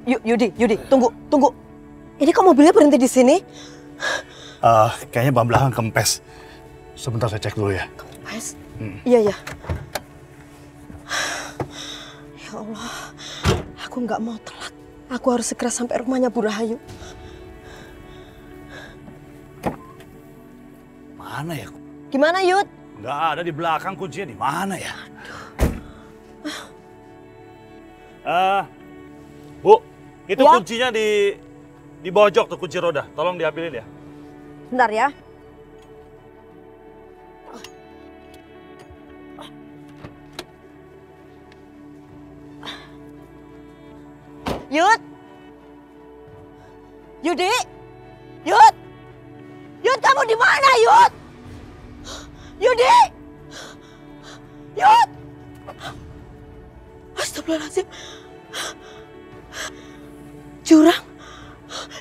Yudi, tunggu. Ini kok mobilnya berhenti di sini? Kayaknya ban belakang kempes. Sebentar saya cek dulu ya. Kempes? Iya. Ya Allah, aku nggak mau telat. Aku harus segera sampai rumahnya Bu Rahayu. Mana ya? Gimana, Yud? Nggak ada di belakang, kuncinya di mana ya? Bu, itu ya? kuncinya di bawah jok tuh, kunci roda. Tolong diambilin ya. Bentar ya. Yud, kamu di mana, Yud? Yudi, Yud, astagfirullahaladzim, jurang,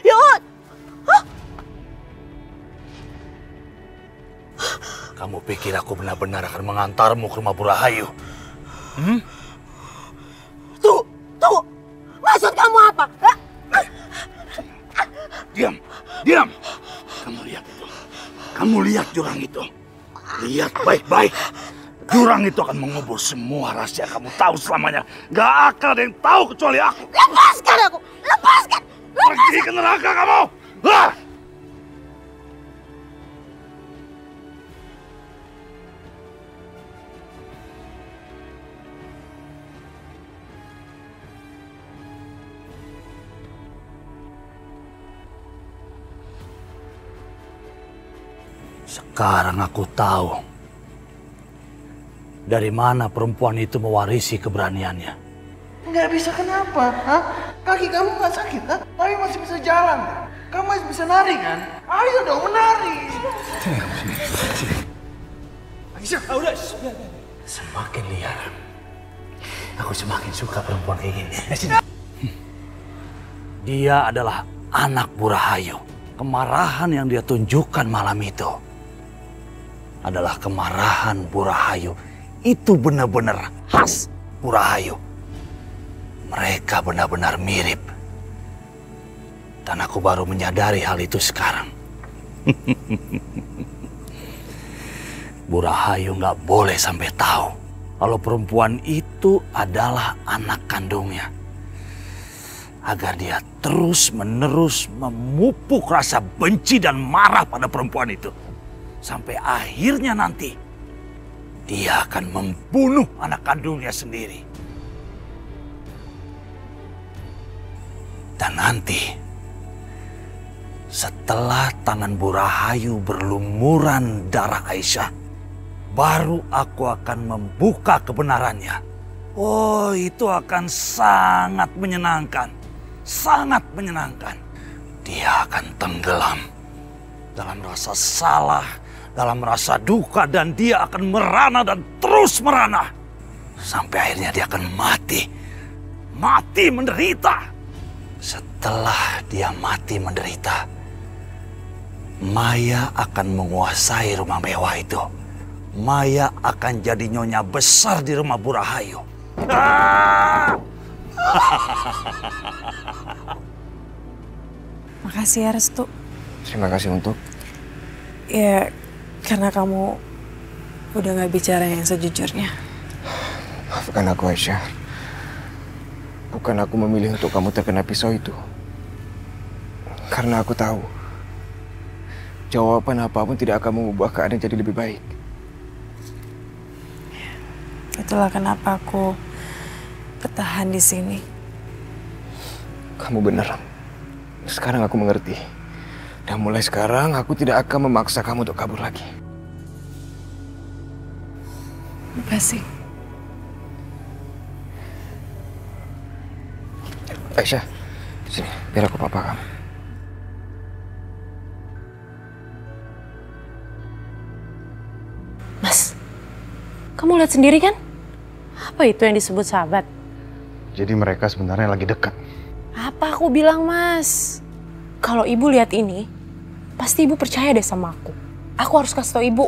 Yud. Kamu pikir aku benar-benar akan mengantarmu ke rumah Bu Rahayu? Tunggu, maksud kamu apa? Diam. Kamu lihat jurang itu. Lihat baik-baik. Jurang itu akan mengubur semua rahasia kamu tahu selamanya. Gak akan ada yang tahu kecuali aku. Lepaskan aku! Lepaskan! Pergi ke neraka kamu! Hah! Sekarang aku tahu dari mana perempuan itu mewarisi keberaniannya. Nggak bisa kenapa? Hah? Kaki kamu nggak sakit? Hah? Kamu masih bisa jalan. Kamu masih bisa nari kan? Ayo dong menari. Aisyah, udah. Semakin liar, aku semakin suka perempuan kayak gini. Dia adalah anak Bu Rahayu. Kemarahan yang dia tunjukkan malam itu adalah kemarahan Bu Rahayu. Itu benar-benar khas Bu Rahayu. Mereka benar-benar mirip. Dan aku baru menyadari hal itu sekarang. Bu Rahayu nggak boleh sampai tahu kalau perempuan itu adalah anak kandungnya. Agar dia terus-menerus memupuk rasa benci dan marah pada perempuan itu. Sampai akhirnya nanti dia akan membunuh anak kandungnya sendiri. Dan nanti setelah tangan Bu Rahayu berlumuran darah Aisyah, baru aku akan membuka kebenarannya. Oh, itu akan sangat menyenangkan. Sangat menyenangkan. Dia akan tenggelam dalam rasa salah, dalam rasa duka, dan dia akan merana dan terus merana. Sampai akhirnya dia akan mati. Mati menderita. Setelah dia mati menderita, Maya akan menguasai rumah mewah itu. Maya akan jadi nyonya besar di rumah Bu Rahayu. Makasih ya Restu. Terima kasih untuk. Ya, karena kamu udah gak bicara yang sejujurnya. Maafkan aku, Aisyah. Bukan aku memilih untuk kamu terkena pisau itu. Karena aku tahu jawaban apapun tidak akan mengubah keadaan jadi lebih baik. Itulah kenapa aku bertahan di sini. Kamu benar. Sekarang aku mengerti. Dan mulai sekarang aku tidak akan memaksa kamu untuk kabur lagi. Terima kasih. Aisyah, sini, biar aku papa kamu. Mas, kamu lihat sendiri kan? Apa itu yang disebut sahabat? Jadi mereka sebenarnya lagi dekat. Apa aku bilang, Mas? Kalau ibu lihat ini, pasti ibu percaya deh sama aku. Aku harus kasih tau ibu.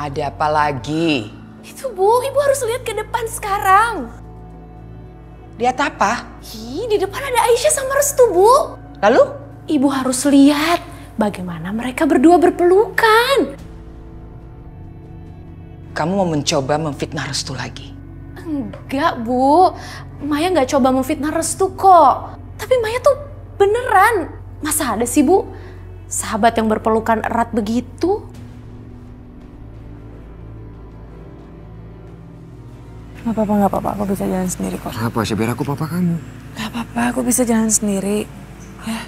Ada apa lagi? Itu Bu, Ibu harus lihat ke depan sekarang. Lihat apa? Di depan ada Aisyah sama Restu, Bu. Lalu? Ibu harus lihat bagaimana mereka berdua berpelukan. Kamu mau mencoba memfitnah Restu lagi? Enggak, Bu. Maya nggak coba memfitnah Restu kok. Tapi Maya tuh beneran. Masa ada sih, Bu? Sahabat yang berpelukan erat begitu? Gak apa-apa, aku bisa jalan sendiri kok. Kenapa? Biar aku papa kamu. Gak apa-apa, aku bisa jalan sendiri. Ya.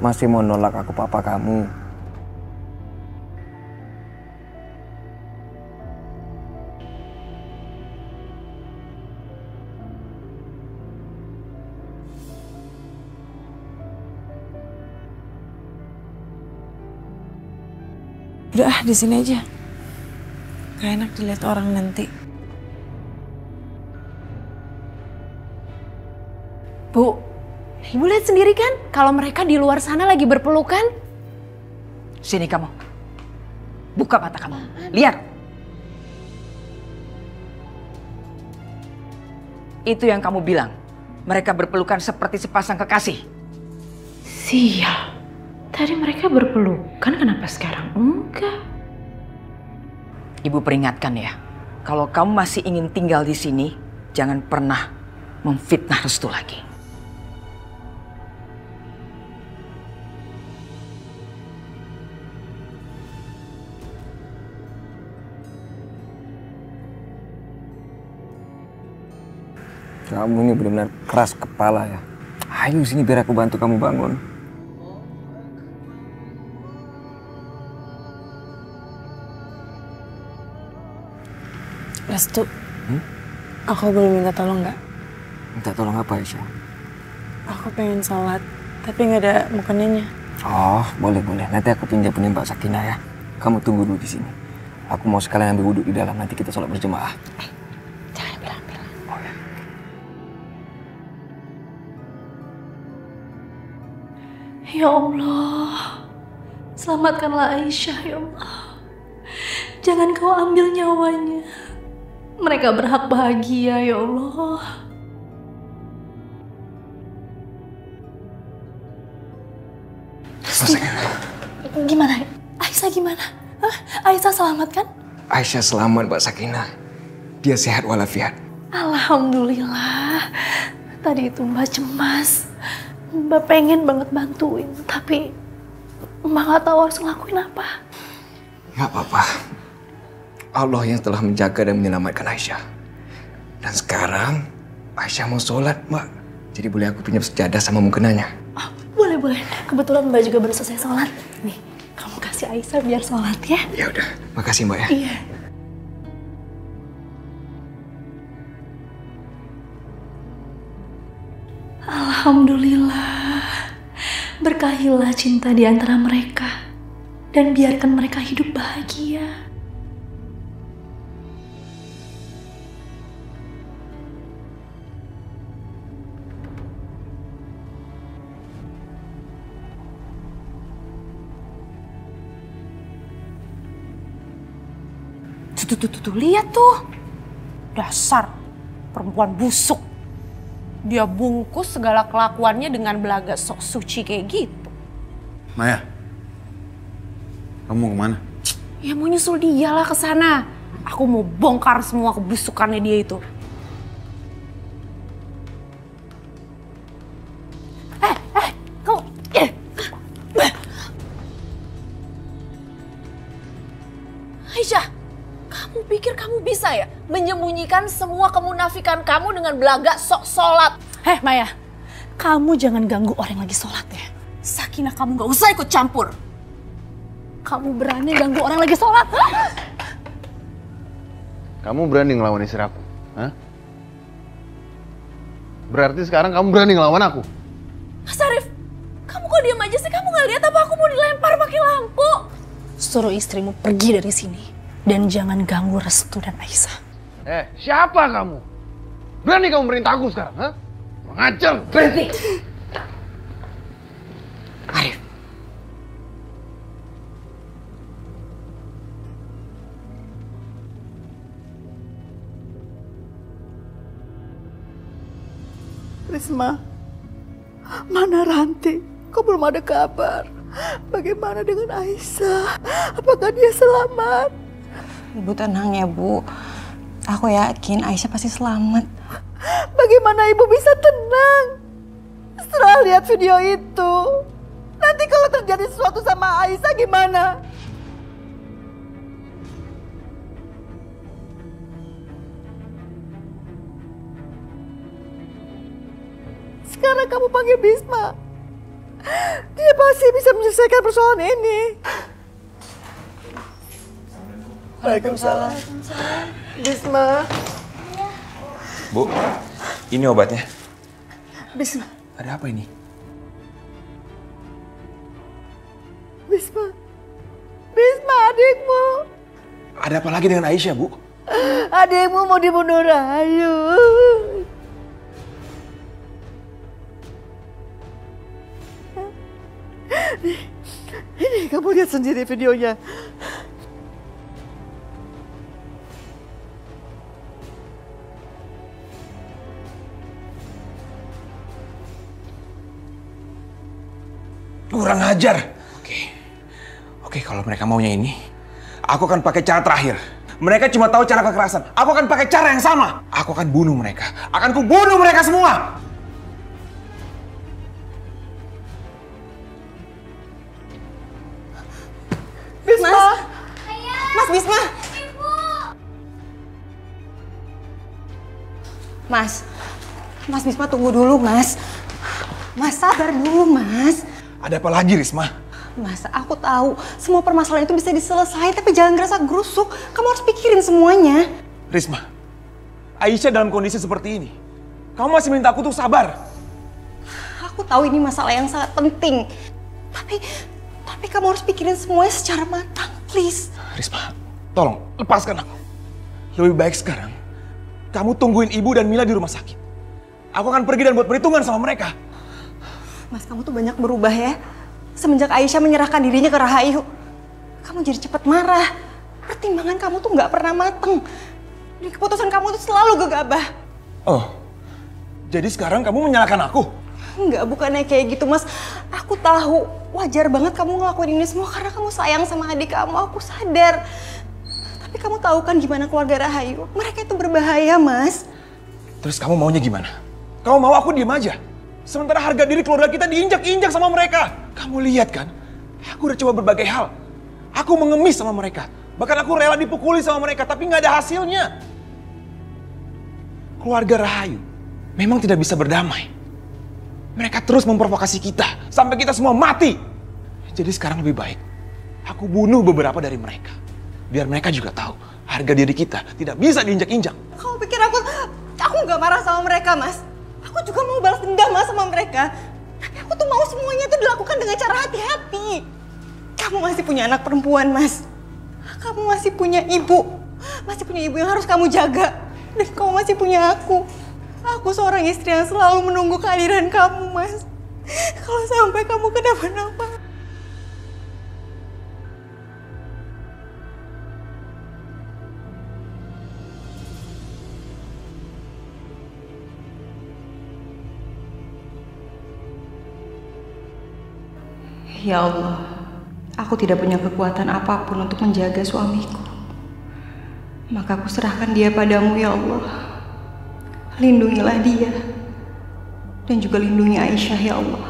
Masih mau nolak aku papa kamu? Udah di sini aja. Gak enak dilihat orang nanti. Bu, Ibu lihat sendiri kan kalau mereka di luar sana lagi berpelukan? Sini kamu. Buka mata kamu. Lihat. Itu yang kamu bilang. Mereka berpelukan seperti sepasang kekasih. Sial. Tadi mereka berpelukan, kenapa sekarang enggak? Ibu peringatkan ya. Kalau kamu masih ingin tinggal di sini, jangan pernah memfitnah Restu lagi. Kamu ini benar-benar keras kepala ya. Ayo sini biar aku bantu kamu bangun. Restu, aku boleh minta tolong nggak? Minta tolong apa Aisyah? Aku pengen sholat, tapi nggak ada mukenanya. Oh, boleh. Nanti aku pinjam punya Mbak Sakinah ya. Kamu tunggu dulu di sini. Aku mau sekalian ambil wudhu di dalam, nanti kita sholat berjemaah. Jangan bilang-bilang. Oh ya. Ya Allah, selamatkanlah Aisyah ya Allah. Jangan kau ambil nyawanya. Mereka berhak bahagia ya Allah. Gimana? Aisyah gimana? Hah? Aisyah selamat kan? Aisyah selamat Mbak Sakinah. Dia sehat walafiat. Alhamdulillah. Tadi itu Mbak cemas. Mbak pengen banget bantuin, tapi Mbak gak tahu harus ngelakuin apa. Gak apa-apa. Allah yang telah menjaga dan menyelamatkan Aisyah. Dan sekarang Aisyah mau sholat, Mbak. Jadi boleh aku pinjam sejadah sama mukenanya? Oh, boleh. Kebetulan Mbak juga baru selesai sholat. Nih, kamu kasih Aisyah biar sholat ya. Ya udah, makasih Mbak ya. Iya. Alhamdulillah. Berkahilah cinta di antara mereka. Dan biarkan mereka hidup bahagia. Tuh, lihat tuh. Dasar perempuan busuk. Dia bungkus segala kelakuannya dengan belaga sok suci kayak gitu. Maya, kamu mau kemana? Ya mau nyusul dia lah ke sana. Aku mau bongkar semua kebusukannya dia itu. Kamu. Aisyah, kamu pikir kamu bisa ya menyembunyikan semua kemunafikan kamu dengan belaga sok sholat? Maya, kamu jangan ganggu orang yang lagi sholat ya. Sakinah, kamu gak usah ikut campur. Kamu berani ganggu orang lagi sholat? Kamu berani ngelawan istri aku? Hah? Berarti sekarang kamu berani ngelawan aku? Mas Arif, kamu kok diam aja sih? Kamu gak lihat apa aku mau dilempar pakai lampu? Suruh istrimu pergi dari sini. Dan jangan ganggu Restu dan Aisyah. Siapa kamu? Berani kamu merintah aku sekarang, ha? Mengajar, berhenti! Arif. Risma, mana Ranti? Kok belum ada kabar? Bagaimana dengan Aisyah? Apakah dia selamat? Ibu tenang ya, Bu. Aku yakin Aisyah pasti selamat. Bagaimana ibu bisa tenang setelah lihat video itu? Nanti kalau terjadi sesuatu sama Aisyah gimana? Sekarang kamu panggil Bisma. Dia pasti bisa menyelesaikan persoalan ini. Waalaikumsalam. Bisma. Bu, ini obatnya. Bisma. Ada apa ini? Bisma. Bisma, adikmu. Ada apa lagi dengan Aisyah, Bu? Adikmu mau dibunuh Rahayu. Ini kamu lihat sendiri videonya. Kurang ajar. Oke, kalau mereka maunya ini, aku akan pakai cara terakhir. Mereka cuma tahu cara kekerasan. Aku akan pakai cara yang sama. Aku akan bunuh mereka. Akan kubunuh mereka semua. Bisma. Mas Bisma. Mas Bisma tunggu dulu, Mas. Mas sabar dulu, Mas. Ada apa lagi, Risma? Mas, aku tahu semua permasalahan itu bisa diselesaikan, tapi jangan ngerasa gerusuk. Kamu harus pikirin semuanya. Risma, Aisyah dalam kondisi seperti ini. Kamu masih minta aku untuk sabar. Aku tahu ini masalah yang sangat penting. Tapi kamu harus pikirin semuanya secara matang, please. Risma, tolong lepaskan aku. Lebih baik sekarang, kamu tungguin Ibu dan Mila di rumah sakit. Aku akan pergi dan buat perhitungan sama mereka. Mas, kamu tuh banyak berubah ya. Semenjak Aisyah menyerahkan dirinya ke Rahayu, kamu jadi cepat marah. Pertimbangan kamu tuh nggak pernah mateng. Dan keputusan kamu tuh selalu gegabah. Oh, jadi sekarang kamu menyalahkan aku? Enggak, bukannya kayak gitu, Mas. Aku tahu wajar banget kamu ngelakuin ini semua karena kamu sayang sama adik kamu. Aku sadar. Tapi kamu tahu kan gimana keluarga Rahayu? Mereka itu berbahaya, Mas. Terus kamu maunya gimana? Kamu mau aku diem aja? Sementara harga diri keluarga kita diinjak-injak sama mereka. Kamu lihat kan? Aku udah coba berbagai hal. Aku mengemis sama mereka. Bahkan aku rela dipukuli sama mereka, tapi nggak ada hasilnya. Keluarga Rahayu memang tidak bisa berdamai. Mereka terus memprovokasi kita, sampai kita semua mati. Jadi sekarang lebih baik aku bunuh beberapa dari mereka. Biar mereka juga tahu harga diri kita tidak bisa diinjak-injak. Kamu pikir aku nggak marah sama mereka, Mas? Aku juga mau balas dendam, Mas, sama mereka. Tapi aku tuh mau semuanya itu dilakukan dengan cara hati-hati. Kamu masih punya anak perempuan, Mas. Kamu masih punya ibu. Masih punya ibu yang harus kamu jaga. Dan kamu masih punya aku. Aku seorang istri yang selalu menunggu kehadiran kamu, Mas. Kalau sampai kamu kenapa-napa. Ya Allah, aku tidak punya kekuatan apapun untuk menjaga suamiku. Maka aku serahkan dia padamu, ya Allah. Lindungilah dia. Dan juga lindungi Aisyah, ya Allah.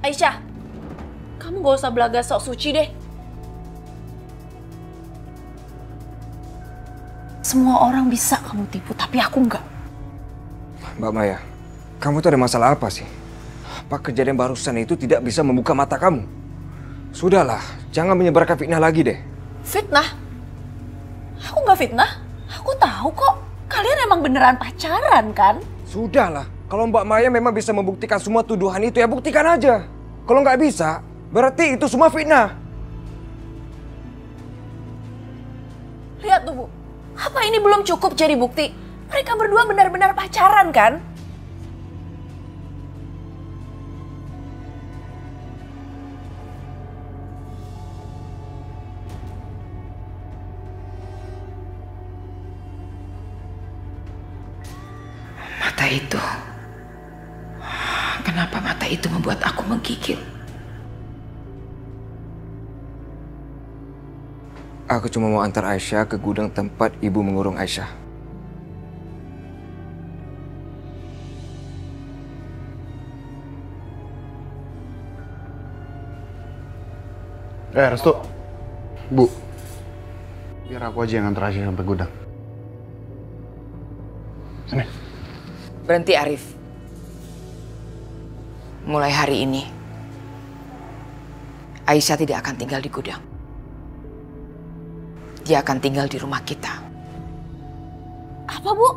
Aisyah, kamu gak usah belaga sok suci deh. Semua orang bisa kamu tipu, tapi aku enggak. Mbak Maya, kamu tuh ada masalah apa sih? Apa kejadian barusan itu tidak bisa membuka mata kamu? Sudahlah, jangan menyebarkan fitnah lagi deh. Fitnah? Aku nggak fitnah. Aku tahu kok. Kalian emang beneran pacaran kan? Sudahlah, kalau Mbak Maya memang bisa membuktikan semua tuduhan itu ya buktikan aja. Kalau nggak bisa, berarti itu semua fitnah. Lihat tuh, Bu. Apa ini belum cukup jadi bukti? Mereka berdua benar-benar pacaran kan? Mata itu. Kenapa mata itu membuat aku menggigil? Aku cuma mau antar Aisyah ke gudang tempat ibu mengurung Aisyah. Restu. Bu. Biar aku aja yang antar Aisyah sampai gudang. Sini. Berhenti, Arif. Mulai hari ini, Aisyah tidak akan tinggal di gudang. Dia akan tinggal di rumah kita. Apa, Bu?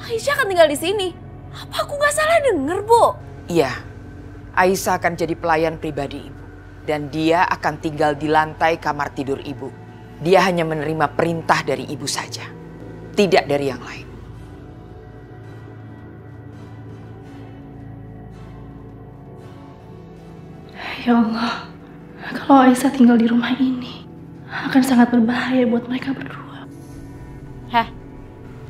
Aisyah akan tinggal di sini? Apa aku nggak salah denger, Bu? Iya, Aisyah akan jadi pelayan pribadi ibu. Dan dia akan tinggal di lantai kamar tidur ibu. Dia hanya menerima perintah dari ibu saja. Tidak dari yang lain. Ya Allah, kalau Aisyah tinggal di rumah ini, akan sangat berbahaya buat mereka berdua. Heh,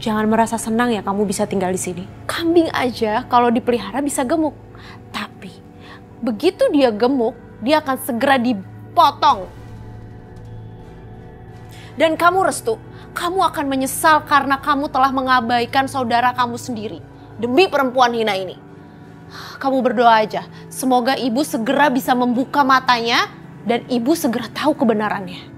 jangan merasa senang ya kamu bisa tinggal di sini. Kambing aja kalau dipelihara bisa gemuk. Tapi begitu dia gemuk, dia akan segera dipotong. Dan kamu, Restu, kamu akan menyesal karena kamu telah mengabaikan saudara kamu sendiri demi perempuan hina ini. Kamu berdoa aja, semoga ibu segera bisa membuka matanya dan ibu segera tahu kebenarannya.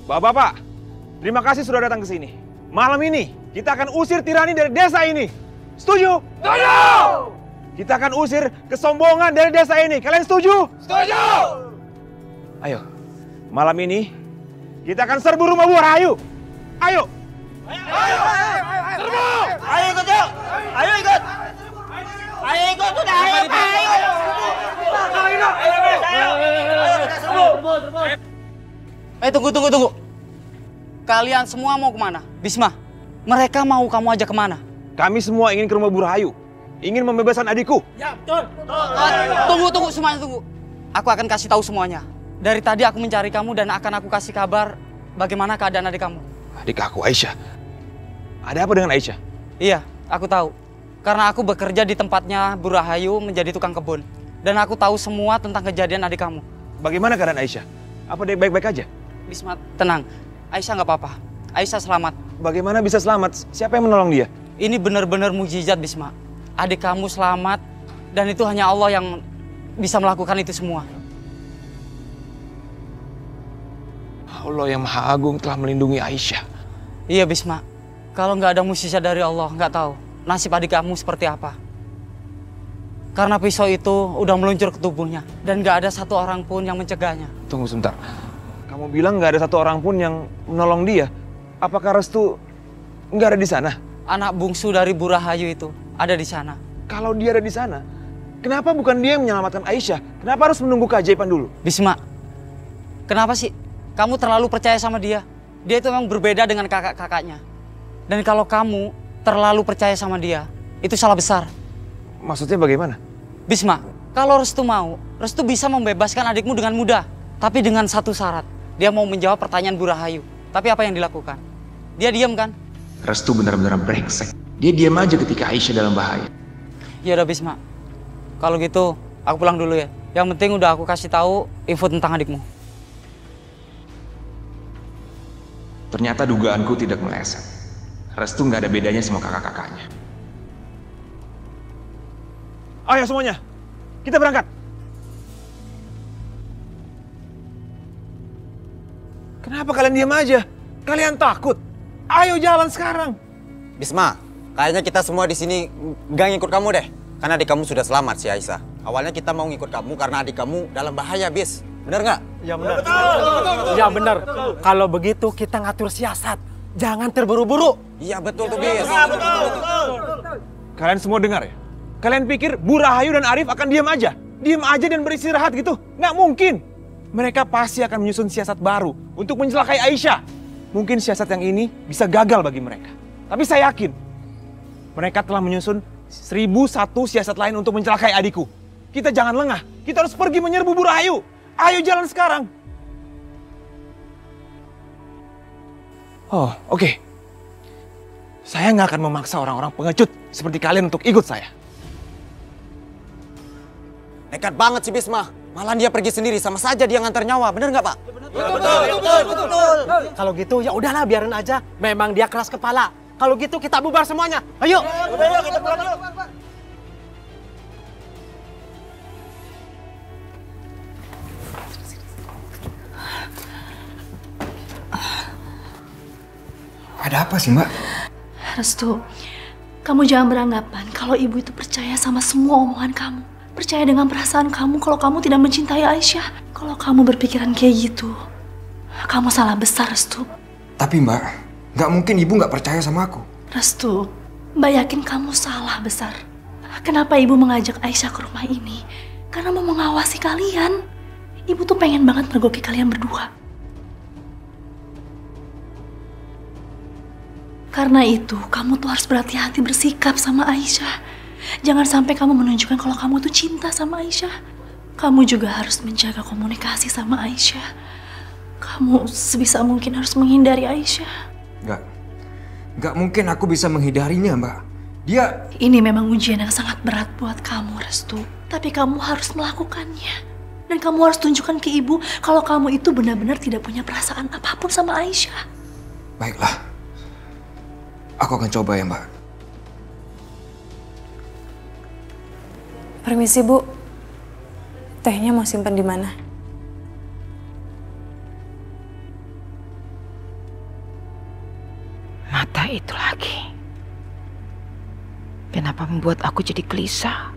Bapak-bapak, terima kasih sudah datang ke sini. Malam ini kita akan usir tirani dari desa ini. Setuju? Setuju! Kita akan usir kesombongan dari desa ini. Kalian setuju? Setuju! Ayo, malam ini kita akan serbu rumah Bu Rahayu. Ayo! Ayo! Serbu! Ayo ikut yuk! Ayo ikut! Ayo ikut sudah! Ayo! Ayo! Tunggu. Kalian semua mau kemana? Bisma, mereka mau kamu ajak kemana? Kami semua ingin ke rumah Bu Rahayu. Ingin membebaskan adikku. Ya, betul. Tunggu semuanya, tunggu. Aku akan kasih tahu semuanya. Dari tadi aku mencari kamu dan akan aku kasih kabar bagaimana keadaan adik kamu. Adik aku, Aisyah. Ada apa dengan Aisyah? Iya, aku tahu. Karena aku bekerja di tempatnya Bu Rahayu menjadi tukang kebun. Dan aku tahu semua tentang kejadian adik kamu. Bagaimana keadaan Aisyah? Apa dia baik-baik aja? Bisma, tenang. Aisyah nggak apa-apa. Aisyah selamat. Bagaimana bisa selamat? Siapa yang menolong dia? Ini benar-benar mukjizat, Bisma. Adik kamu selamat dan itu hanya Allah yang bisa melakukan itu semua. Allah yang Maha Agung telah melindungi Aisyah. Iya, Bisma. Kalau nggak ada mukjizat dari Allah, nggak tahu nasib adik kamu seperti apa. Karena pisau itu udah meluncur ke tubuhnya dan nggak ada satu orang pun yang mencegahnya. Tunggu sebentar. Kamu bilang nggak ada satu orang pun yang menolong dia. Apakah Restu nggak ada di sana? Anak bungsu dari Bu Rahayu itu ada di sana. Kalau dia ada di sana, kenapa bukan dia yang menyelamatkan Aisyah? Kenapa harus menunggu keajaiban dulu? Bisma, kenapa sih kamu terlalu percaya sama dia? Dia itu memang berbeda dengan kakak-kakaknya. Dan kalau kamu terlalu percaya sama dia, itu salah besar. Maksudnya bagaimana? Bisma, kalau Restu mau, Restu bisa membebaskan adikmu dengan mudah. Tapi dengan satu syarat, dia mau menjawab pertanyaan Bu Rahayu. Tapi apa yang dilakukan? Dia diam kan? Restu benar-benar brengsek. Dia diam aja ketika Aisyah dalam bahaya. Ya udah Bisma, kalau gitu aku pulang dulu ya. Yang penting udah aku kasih tahu info tentang adikmu. Ternyata dugaanku tidak meleset. Restu nggak ada bedanya sama kakak-kakaknya. Ayo semuanya, kita berangkat. Kenapa kalian diam aja? Kalian takut? Ayo jalan sekarang. Bisma, kayaknya kita semua di sini nggak ngikut kamu deh. Karena adik kamu sudah selamat si Aisyah. Awalnya kita mau ngikut kamu karena adik kamu dalam bahaya, Bis. Bener nggak? Ya benar. Ya benar. Kalau begitu kita ngatur siasat. Jangan terburu-buru. Iya betul tuh, Bis. Kalian semua dengar ya? Kalian pikir Bu Rahayu dan Arif akan diam aja? Diam aja dan beristirahat gitu? Nggak mungkin. Mereka pasti akan menyusun siasat baru untuk mencelakai Aisyah. Mungkin siasat yang ini bisa gagal bagi mereka. Tapi saya yakin mereka telah menyusun 1001 siasat lain untuk mencelakai adikku. Kita jangan lengah. Kita harus pergi menyerbu Bu Rahayu. Ayo jalan sekarang. Oh, oke. Saya nggak akan memaksa orang-orang pengecut seperti kalian untuk ikut saya. Nekat banget si Bisma. Malah dia pergi sendiri, sama saja dia ngantar nyawa. Bener nggak, Pak? Betul. Kalau gitu ya udahlah, biarin aja. Memang dia keras kepala. Kalau gitu kita bubar semuanya. Ayo. Kita pulang yuk. Ada apa sih, Mbak? Restu, kamu jangan beranggapan kalau ibu itu percaya sama semua omongan kamu. Percaya dengan perasaan kamu kalau kamu tidak mencintai Aisyah. Kalau kamu berpikiran kayak gitu, kamu salah besar, Restu. Tapi Mbak, nggak mungkin ibu nggak percaya sama aku. Restu, Mbak yakin kamu salah besar. Kenapa ibu mengajak Aisyah ke rumah ini? Karena mau mengawasi kalian. Ibu tuh pengen banget mergoki kalian berdua. Karena itu, kamu tuh harus berhati-hati bersikap sama Aisyah. Jangan sampai kamu menunjukkan kalau kamu tuh cinta sama Aisyah. Kamu juga harus menjaga komunikasi sama Aisyah. Kamu sebisa mungkin harus menghindari Aisyah. Nggak mungkin aku bisa menghindarinya, Mbak. Dia... Ini memang ujian yang sangat berat buat kamu, Restu. Tapi kamu harus melakukannya. Dan kamu harus tunjukkan ke ibu kalau kamu itu benar-benar tidak punya perasaan apapun sama Aisyah. Baiklah. Aku akan coba ya, Mbak. Permisi, Bu. Tehnya mau simpen di mana? Mata itu lagi. Kenapa membuat aku jadi gelisah?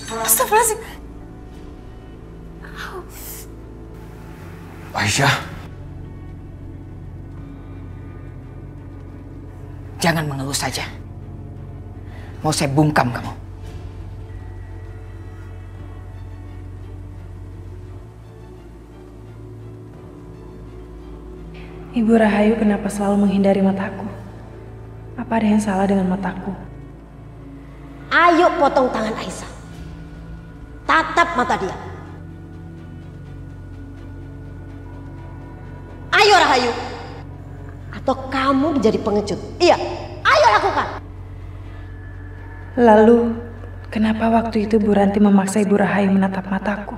Astagfirullahaladzim. Aisyah. Jangan mengeluh saja. Mau saya bungkam kamu. Ibu Rahayu kenapa selalu menghindari mataku? Apa ada yang salah dengan mataku? Ayo potong tangan Aisyah. Tatap mata dia. Ayo Rahayu. Atau kamu menjadi pengecut. Iya, ayo lakukan. Lalu, kenapa waktu itu Bu Ranti memaksa Ibu Rahayu menatap mataku?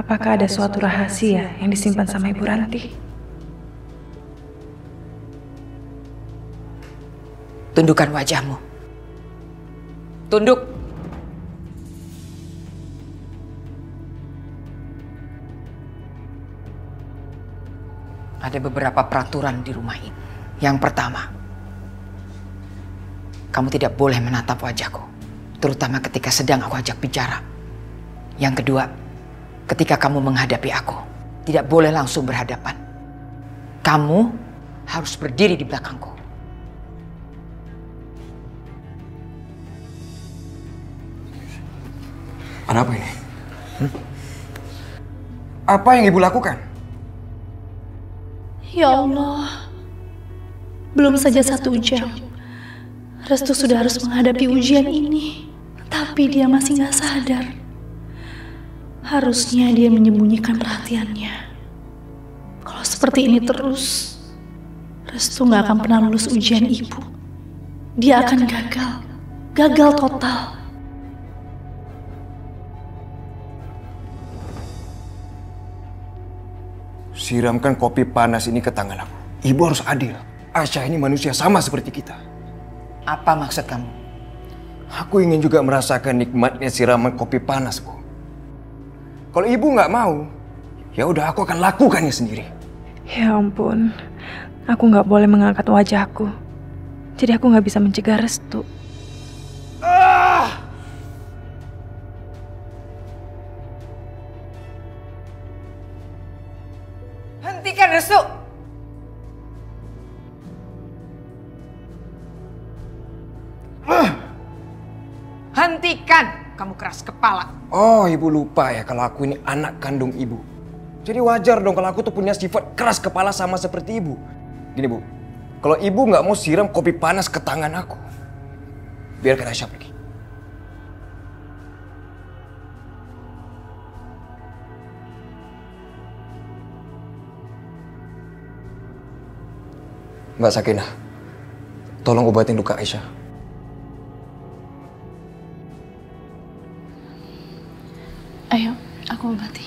Apakah ada suatu rahasia yang disimpan sama Ibu Ranti? Tundukkan wajahmu. Tunduk. Ada beberapa peraturan di rumah ini. Yang pertama, kamu tidak boleh menatap wajahku, terutama ketika sedang aku ajak bicara. Yang kedua, ketika kamu menghadapi aku, tidak boleh langsung berhadapan. Kamu harus berdiri di belakangku. Ada apa ini? Apa yang ibu lakukan? Ya Allah, belum saja 1 jam, Restu sudah harus menghadapi ujian ini. Tapi dia masih gak sadar. Harusnya dia menyembunyikan perhatiannya. Kalau seperti ini terus, Restu gak akan pernah lulus ujian ibu. Dia akan gagal total. Siramkan kopi panas ini ke tangan aku. Ibu harus adil. Aisyah ini manusia sama seperti kita. Apa maksud kamu? Aku ingin juga merasakan nikmatnya siraman kopi panas, Bu. Kalau ibu nggak mau, ya udah aku akan lakukannya sendiri. Ya ampun, aku nggak boleh mengangkat wajahku. Jadi aku nggak bisa mencegah Restu. Hentikan, Restu! Hentikan! Kamu keras kepala. Oh, ibu lupa ya kalau aku ini anak kandung ibu. Jadi wajar dong kalau aku tuh punya sifat keras kepala sama seperti ibu. Gini bu, kalau ibu nggak mau siram kopi panas ke tangan aku, biarkan Aisyah pergi. Mbak Sakinah, tolong obatin luka Aisyah. Ayo, aku obati.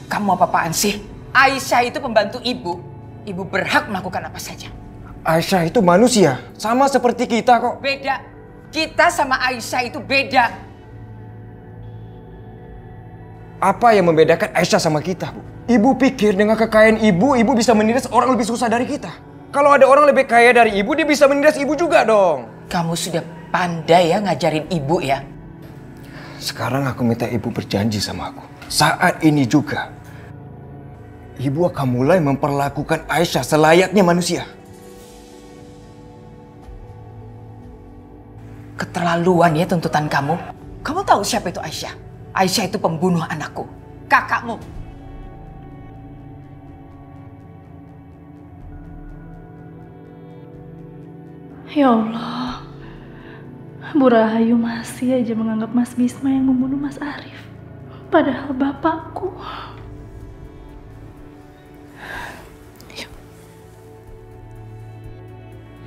Kamu apa-apaan sih? Aisyah itu pembantu ibu. Ibu berhak melakukan apa saja. Aisyah itu manusia, sama seperti kita kok. Beda. Kita sama Aisyah itu beda. Apa yang membedakan Aisyah sama kita, Bu? Ibu pikir dengan kekayaan ibu bisa menindas orang lebih susah dari kita. Kalau ada orang lebih kaya dari ibu, dia bisa menindas ibu juga dong. Kamu sudah pandai ya ngajarin ibu ya. Sekarang aku minta ibu berjanji sama aku. Saat ini juga, ibu akan mulai memperlakukan Aisyah selayaknya manusia. Keterlaluan ya tuntutan kamu. Kamu tahu siapa itu Aisyah? Aisyah itu pembunuh anakku, kakakmu. Ya Allah, Bu Rahayu masih aja menganggap Mas Bisma yang membunuh Mas Arif. Padahal bapakku.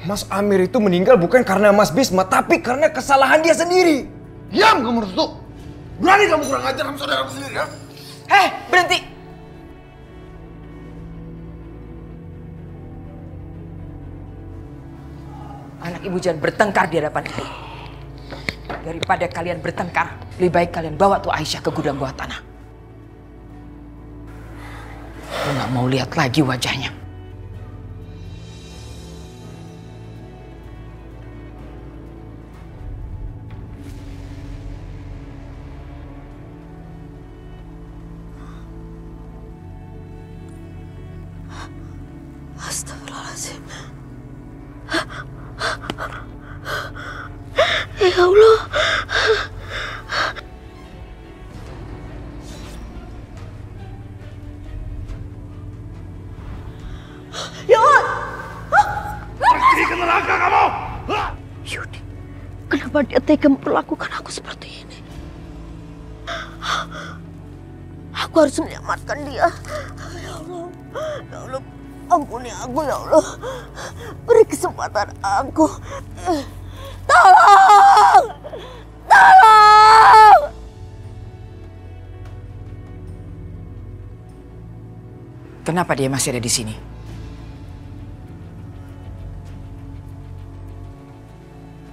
Mas Amir itu meninggal bukan karena Mas Bisma, tapi karena kesalahan dia sendiri. Diam kamu Restu. Berani kamu kurang ajar sama saudaraku sendiri ya? Hei, berhenti. Anak ibu jangan bertengkar di hadapan ibu. Daripada kalian bertengkar, lebih baik kalian bawa tuh Aisyah ke gudang bawah tanah. Aku nggak mau lihat lagi wajahnya. Astagfirullahaladzim. Ya Allah. Ya Allah. Pergi ke neraka kamu. Yudi, kenapa dia tega memperlakukan aku seperti ini? Aku harus menyelamatkan dia. Ya Allah. Ya Allah. Ampuni aku ya Allah. Beri kesempatan aku. Tolong! Tolong! Kenapa dia masih ada di sini?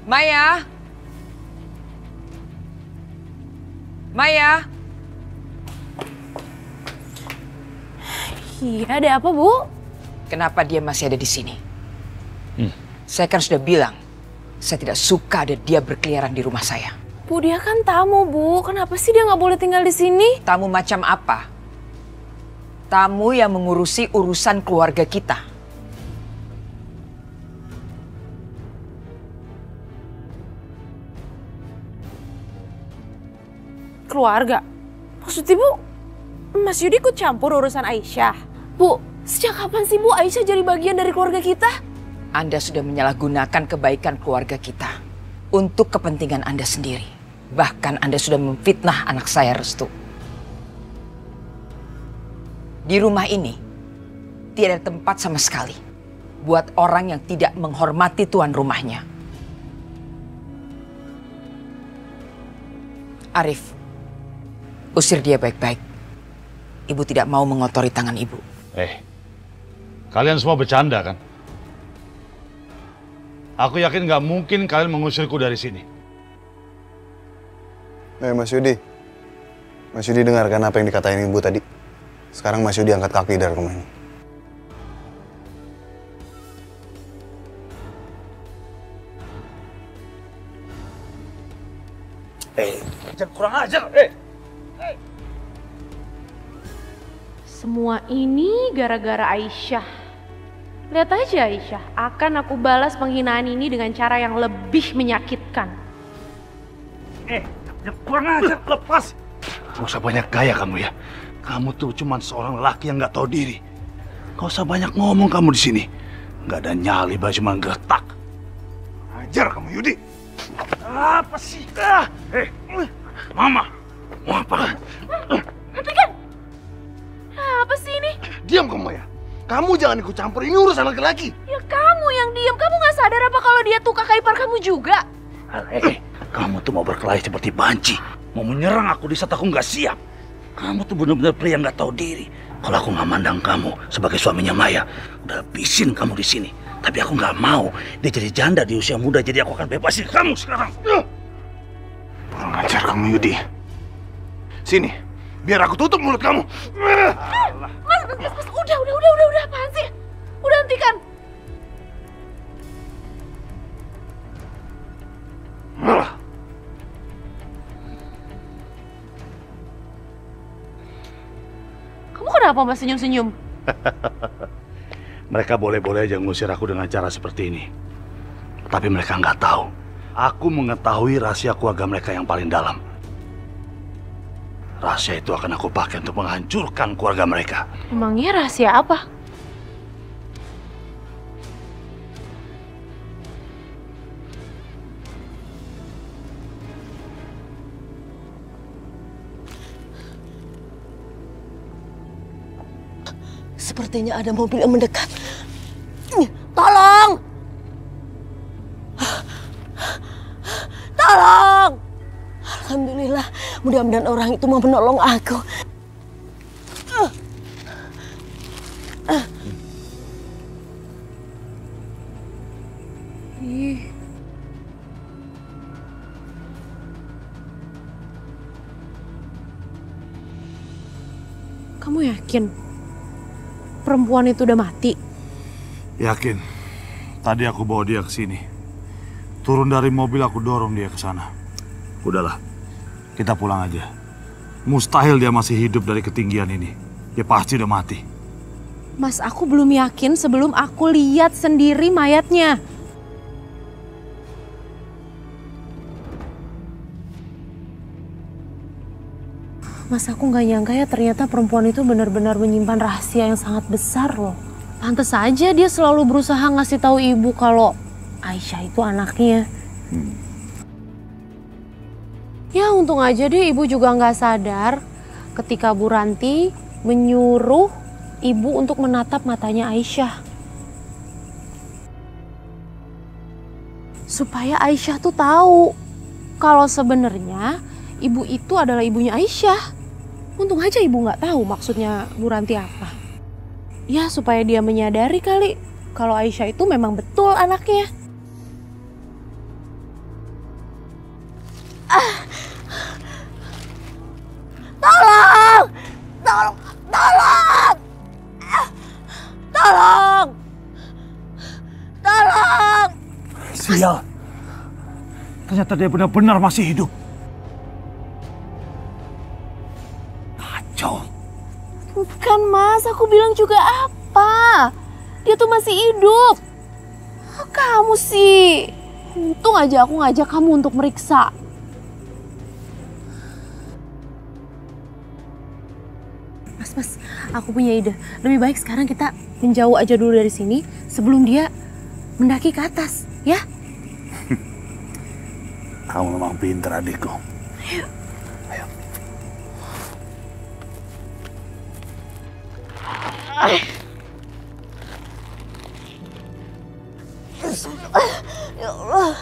Maya? Maya? Iya, ada apa, Bu? Kenapa dia masih ada di sini? Saya kan sudah bilang, saya tidak suka ada dia berkeliaran di rumah saya. Bu, dia kan tamu, Bu. Kenapa sih dia nggak boleh tinggal di sini? Tamu macam apa? Tamu yang mengurusi urusan keluarga kita. Keluarga? Maksudnya, Bu, Mas Yudi ikut campur urusan Aisyah? Bu, sejak kapan sih, Bu, Aisyah jadi bagian dari keluarga kita? Anda sudah menyalahgunakan kebaikan keluarga kita untuk kepentingan Anda sendiri. Bahkan Anda sudah memfitnah anak saya, Restu. Di rumah ini tidak ada tempat sama sekali buat orang yang tidak menghormati tuan rumahnya. Arif, usir dia baik-baik. Ibu tidak mau mengotori tangan ibu. Kalian semua bercanda kan? Aku yakin nggak mungkin kalian mengusirku dari sini. Mas Yudi. Mas Yudi dengarkan apa yang dikatain ibu tadi. Sekarang Mas Yudi angkat kaki dari rumah ini. Jangan kurang ajar. Semua ini gara-gara Aisyah. Lihat aja Aisyah, akan aku balas penghinaan ini dengan cara yang lebih menyakitkan. Kurang ajar, lepas. Gak usah banyak gaya kamu ya. Kamu tuh cuma seorang laki yang gak tahu diri. Gak usah banyak ngomong kamu di sini. Gak ada nyali, cuma gertak. Ajar kamu Yudi. Apa sih? Mama, mau apa? Hentikan! Apa sih ini? Diam kamu ya. Kamu jangan ikut campur, ini urusan laki-laki. Ya kamu yang diam, kamu gak sadar apa kalau dia tuh kakak ipar kamu juga? Kamu tuh mau berkelahi seperti banci. Mau menyerang aku di saat aku gak siap. Kamu tuh benar-benar pria yang gak tahu diri. Kalau aku gak mandang kamu sebagai suaminya Maya, udah habisin kamu di sini. Tapi aku gak mau dia jadi janda di usia muda, jadi aku akan bebasin kamu sekarang. Kurang ajar kamu Yudi. Sini, biar aku tutup mulut kamu. Mas, udah, apaan sih? Udah hentikan. Kamu kenapa masih senyum-senyum? Mereka boleh-boleh aja ngusir aku dengan cara seperti ini. Tapi mereka nggak tahu. Aku mengetahui rahasia keluarga mereka yang paling dalam. Rahasia itu akan aku pakai untuk menghancurkan keluarga mereka. Emangnya rahasia apa? Sepertinya ada mobil yang mendekat. Tolong! Tolong! Alhamdulillah, mudah-mudahan orang itu mau menolong aku. Kamu yakin perempuan itu udah mati? Yakin. Tadi aku bawa dia ke sini. Turun dari mobil aku dorong dia ke sana. Udahlah, kita pulang aja. Mustahil dia masih hidup dari ketinggian ini. Dia pasti udah mati. Mas, aku belum yakin sebelum aku lihat sendiri mayatnya. Mas, aku nggak nyangka ya ternyata perempuan itu benar-benar menyimpan rahasia yang sangat besar loh. Pantes saja dia selalu berusaha ngasih tahu ibu kalau Aisyah itu anaknya. Ya untung aja deh ibu juga nggak sadar ketika Bu Ranti menyuruh ibu untuk menatap matanya Aisyah. Supaya Aisyah tuh tahu kalau sebenarnya ibu itu adalah ibunya Aisyah. Untung aja ibu nggak tahu maksudnya Bu Ranti apa. Ya supaya dia menyadari kali kalau Aisyah itu memang betul anaknya. Tolong! Tolong! Tolong! Tolong! Tolong! Sial. Ternyata dia benar-benar masih hidup. Kacau. Bukan Mas, aku bilang juga apa? Dia tuh masih hidup. Kamu sih. Untung aja aku ngajak kamu untuk meriksa. Mas, aku punya ide. Lebih baik sekarang kita menjauh aja dulu dari sini sebelum dia mendaki ke atas, ya? Kamu memang pintar adikku. Ayo. Ya Allah.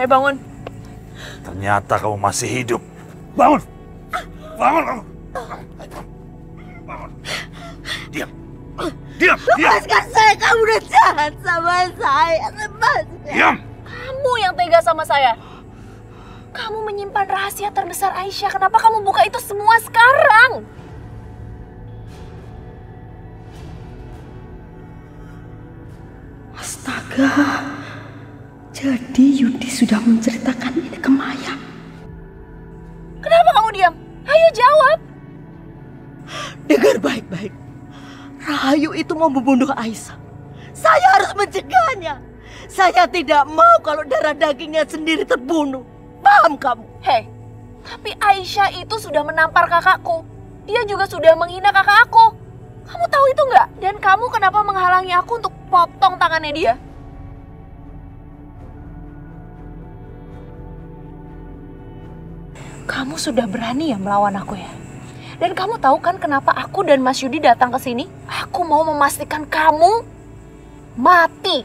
Bangun. Ternyata kamu masih hidup. Bangun! Bangun kamu! Bangun! Diam! Diam! Lepaskan saya, kamu udah jahat sama saya. Lepaskan. Diam! Kamu yang tega sama saya. Kamu menyimpan rahasia terbesar Aisyah. Kenapa kamu buka itu semua sekarang? Astaga, jadi Yudi sudah menceritakan ini ke Maya. Kenapa kamu diam? Ayo jawab. Dengar baik-baik. Rahayu itu mau membunuh Aisyah. Saya harus mencegahnya. Saya tidak mau kalau darah dagingnya sendiri terbunuh. Paham kamu? Hei, tapi Aisyah itu sudah menampar kakakku. Dia juga sudah menghina kakak aku. Kamu tahu itu nggak? Dan kamu kenapa menghalangi aku untuk potong tangannya dia? Kamu sudah berani ya melawan aku ya? Dan kamu tahu kan kenapa aku dan Mas Yudi datang ke sini? Aku mau memastikan kamu mati.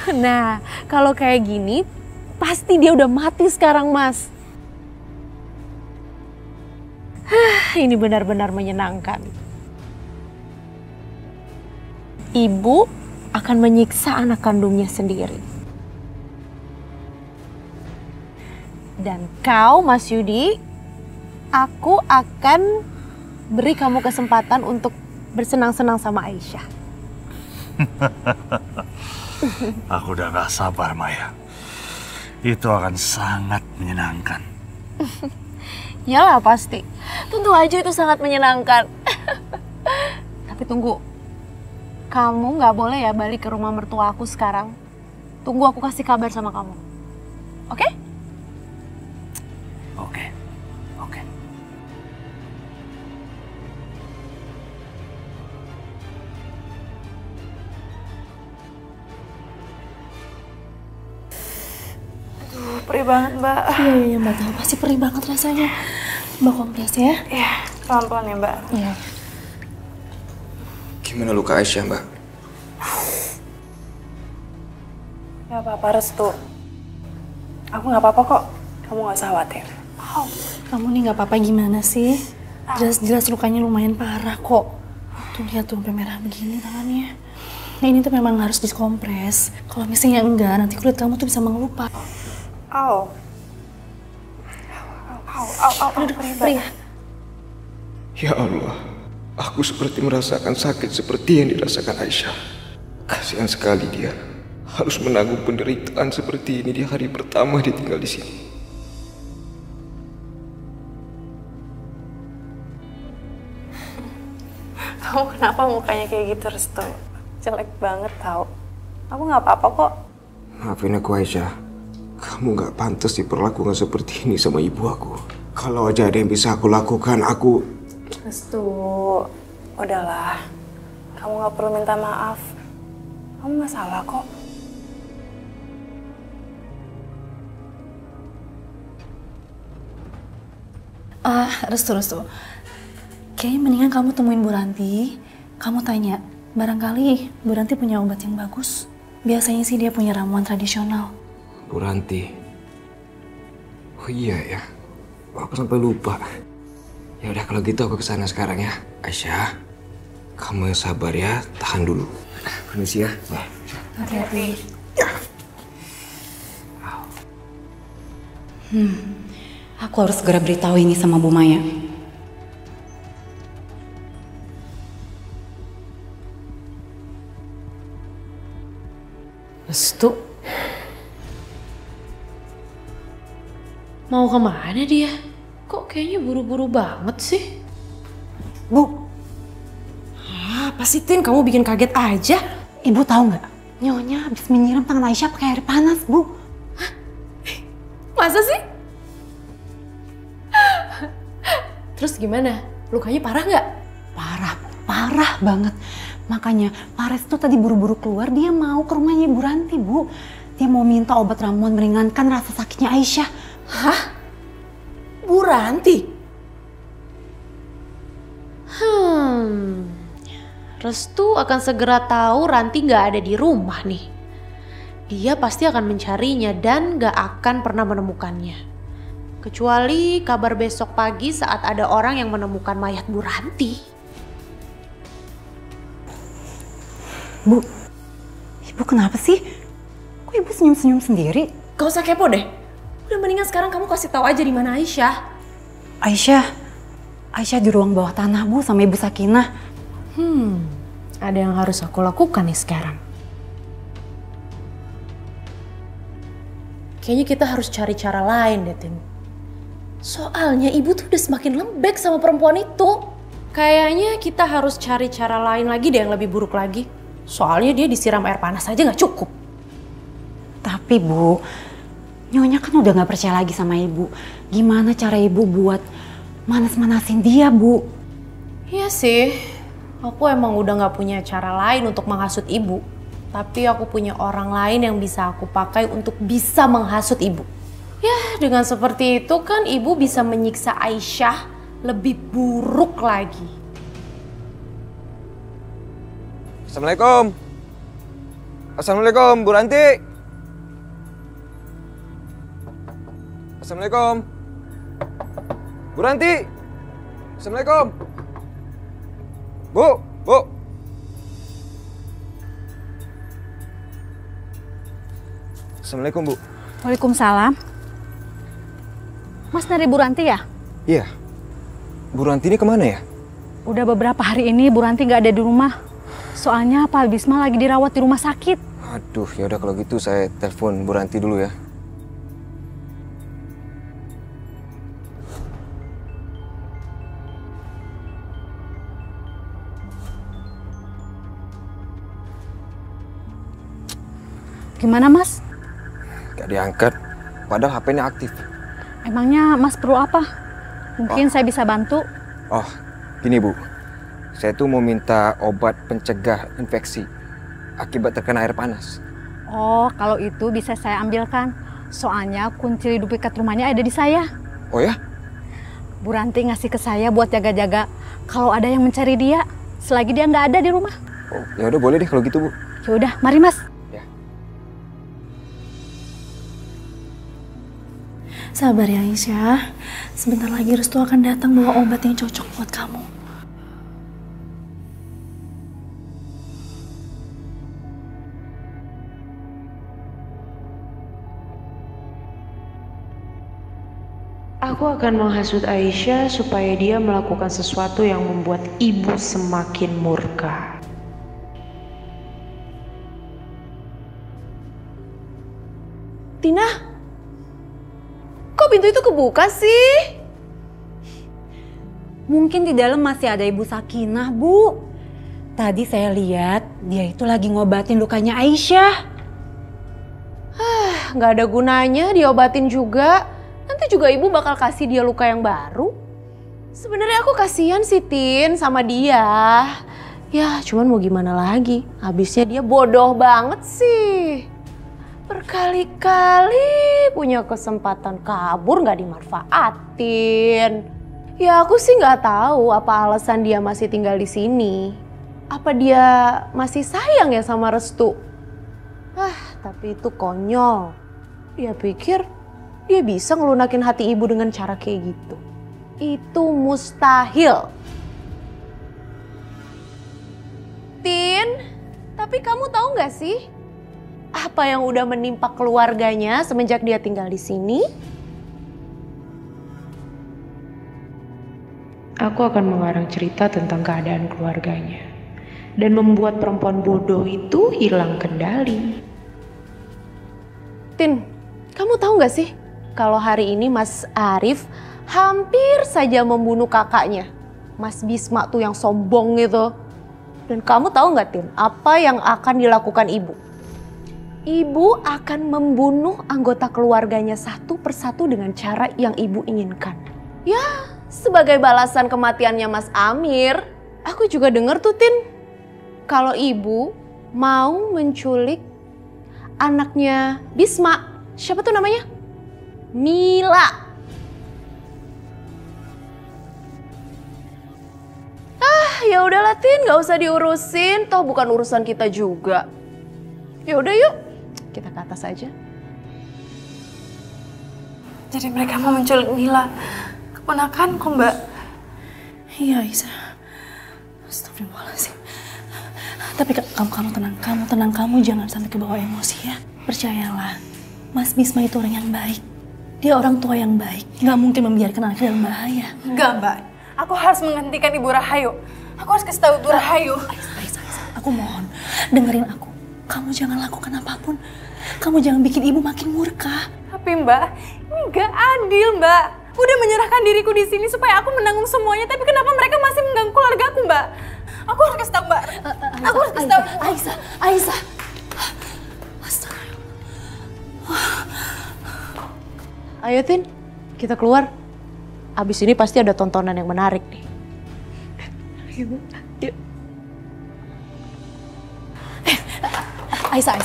Nah, kalau kayak gini, pasti dia udah mati sekarang, Mas. Ini benar-benar menyenangkan. Ibu akan menyiksa anak kandungnya sendiri. Dan kau, Mas Yudi, aku akan beri kamu kesempatan untuk bersenang-senang sama Aisyah. Aku udah gak sabar, Maya. Itu akan sangat menyenangkan. Yalah pasti. Tentu aja itu sangat menyenangkan. Tapi tunggu. Kamu gak boleh ya balik ke rumah mertua aku sekarang. Tunggu aku kasih kabar sama kamu. Oke? Oke. Oke. Perih banget, Mbak. Iya, Mbak tahu pasti perih banget rasanya. Mbak kompres ya? Iya, pelan-pelan ya, Mbak. Iya. Gimana luka Aisyah, Mbak? Gak apa-apa, Restu. Aku gak apa-apa kok. Kamu gak usah khawatir. Kamu nih gak apa-apa gimana sih? Jelas-jelas lukanya lumayan parah kok. Tuh lihat tuh sampai merah begini tangannya. Nah ini tuh memang harus dikompres. Kalau misalnya enggak, nanti kulit kamu tuh bisa mengelupas. Perih. Ya Allah, aku seperti merasakan sakit seperti yang dirasakan Aisyah. Kasihan sekali dia harus menanggung penderitaan seperti ini di hari pertama dia tinggal di sini. Kamu kenapa mukanya kayak gitu, Restu? Jelek banget tau. Aku gak apa-apa kok. Maafin aku Aisyah, kamu gak pantas diperlakukan seperti ini sama ibu aku. Kalau aja ada yang bisa aku lakukan, aku... Restu, udahlah. Kamu gak perlu minta maaf. Kamu gak salah kok. Restu. Kayaknya mendingan kamu temuin Bu Ranti. Kamu tanya, barangkali Bu Ranti punya obat yang bagus. Biasanya sih dia punya ramuan tradisional. Bu Ranti. Oh iya ya, aku sampai lupa. Ya udah kalau gitu aku kesana sekarang ya. Aisyah, kamu yang sabar ya, tahan dulu. Permisi ya. Hati-hati. Aku harus segera beritahu ini sama Bu Maya. Restu. Mau kemana dia? Kok kayaknya buru-buru banget sih? Bu. Apa sih, Tin? Kamu bikin kaget aja. Ibu tahu nggak? Nyonya habis menyiram tangan Aisyah pakai air panas, Bu. Masa sih? Terus gimana? Lukanya parah nggak? Parah banget. Makanya Pak Restu tadi buru-buru keluar, dia mau ke rumahnya Ibu Ranti, Bu. Dia mau minta obat ramuan meringankan rasa sakitnya Aisyah. Hah? Bu Ranti? Restu akan segera tahu Ranti nggak ada di rumah nih. Dia pasti akan mencarinya dan nggak akan pernah menemukannya. Kecuali kabar besok pagi saat ada orang yang menemukan mayat Bu Ranti. Bu, Ibu kenapa sih? Kok Ibu senyum-senyum sendiri? Gak usah kepo deh. Udah mendingan sekarang kamu kasih tahu aja di mana Aisyah. Aisyah di ruang bawah tanah, Bu, sama Ibu Sakinah. Ada yang harus aku lakukan nih sekarang. Kayaknya kita harus cari cara lain deh, Tin. Soalnya ibu tuh udah semakin lembek sama perempuan itu. Kayaknya kita harus cari cara lain lagi deh yang lebih buruk lagi. Soalnya dia disiram air panas aja gak cukup. Tapi Bu, Nyonya kan udah gak percaya lagi sama Ibu. Gimana cara Ibu buat manas-manasin dia, Bu? Iya sih, aku emang udah gak punya cara lain untuk menghasut ibu. Tapi aku punya orang lain yang bisa aku pakai untuk bisa menghasut ibu. Ya, dengan seperti itu kan ibu bisa menyiksa Aisyah lebih buruk lagi. Assalamualaikum. Assalamualaikum, Bu Ranti. Assalamualaikum. Bu Ranti. Assalamualaikum. Bu. Assalamualaikum, Bu. Waalaikumsalam. Mas dari Bu Ranti ya? Iya. Bu Ranti ini kemana ya? Udah beberapa hari ini Bu Ranti nggak ada di rumah. Soalnya Pak Bisma lagi dirawat di rumah sakit. Aduh, ya udah kalau gitu saya telepon Bu Ranti dulu ya. Gimana Mas? Gak diangkat, padahal HP-nya aktif. Emangnya Mas perlu apa? Mungkin saya bisa bantu. Oh, gini Bu. Saya tuh mau minta obat pencegah infeksi akibat terkena air panas. Oh, kalau itu bisa saya ambilkan. Soalnya kunci duplikat rumahnya ada di saya. Oh ya? Bu Ranti ngasih ke saya buat jaga-jaga kalau ada yang mencari dia selagi dia nggak ada di rumah. Oh, ya udah boleh deh kalau gitu, Bu. Ya udah, mari Mas. Sabar ya Aisyah, sebentar lagi Restu akan datang bawa obat yang cocok buat kamu. Aku akan menghasut Aisyah supaya dia melakukan sesuatu yang membuat ibu semakin murka. Tina? Kok pintu itu kebuka sih? Mungkin di dalam masih ada Ibu Sakinah, Bu. Tadi saya lihat dia itu lagi ngobatin lukanya Aisyah. Nggak ada gunanya diobatin juga. Nanti juga ibu bakal kasih dia luka yang baru. Sebenarnya aku kasihan sih Tin sama dia. Ya cuman mau gimana lagi. Habisnya dia bodoh banget sih. Berkali-kali punya kesempatan kabur nggak dimanfaatin. Ya aku sih nggak tahu apa alasan dia masih tinggal di sini. Apa dia masih sayang ya sama Restu? Tapi itu konyol. Dia pikir dia bisa ngelunakin hati ibu dengan cara kayak gitu. Itu mustahil. Tin, tapi kamu tahu nggak sih? Apa yang udah menimpa keluarganya semenjak dia tinggal di sini? Aku akan mengarang cerita tentang keadaan keluarganya dan membuat perempuan bodoh itu hilang kendali. Tin, kamu tahu nggak sih kalau hari ini Mas Arif hampir saja membunuh kakaknya, Mas Bisma tuh yang sombong gitu. Dan kamu tahu nggak Tin, apa yang akan dilakukan ibu? Ibu akan membunuh anggota keluarganya satu persatu dengan cara yang ibu inginkan. Ya, sebagai balasan kematiannya Mas Amir. Aku juga dengar tuh Tin, kalau ibu mau menculik anaknya Bisma. Siapa tuh namanya? Mila. Ya udahlah Tin, nggak usah diurusin, toh bukan urusan kita juga. Ya udah yuk, kita ke atas aja. Jadi mereka mau menculik Mila, keponakanku Mbak. Iya Aisyah. Astagfirullahaladzim. Tapi kamu tenang, kamu jangan sampai kebawa emosi ya. Percayalah, Mas Bisma itu orang yang baik. Dia orang tua yang baik, nggak mungkin membiarkan anaknya dalam bahaya. Enggak Mbak, aku harus menghentikan Ibu Rahayu. Aku harus kasih tahu Ibu Rahayu. Aisyah, aku mohon, dengerin aku. Kamu jangan lakukan apapun. Kamu jangan bikin Ibu makin murka. Tapi Mbak, ini nggak adil Mbak. Udah menyerahkan diriku di sini supaya aku menanggung semuanya, tapi kenapa mereka masih mengganggu keluargaku Mbak? Aku harus kasih tahu Mbak. Aku harus kasih tahu. Aisyah. Ayo Tin, kita keluar. Abis ini pasti ada tontonan yang menarik nih. Yuk. Aisyah.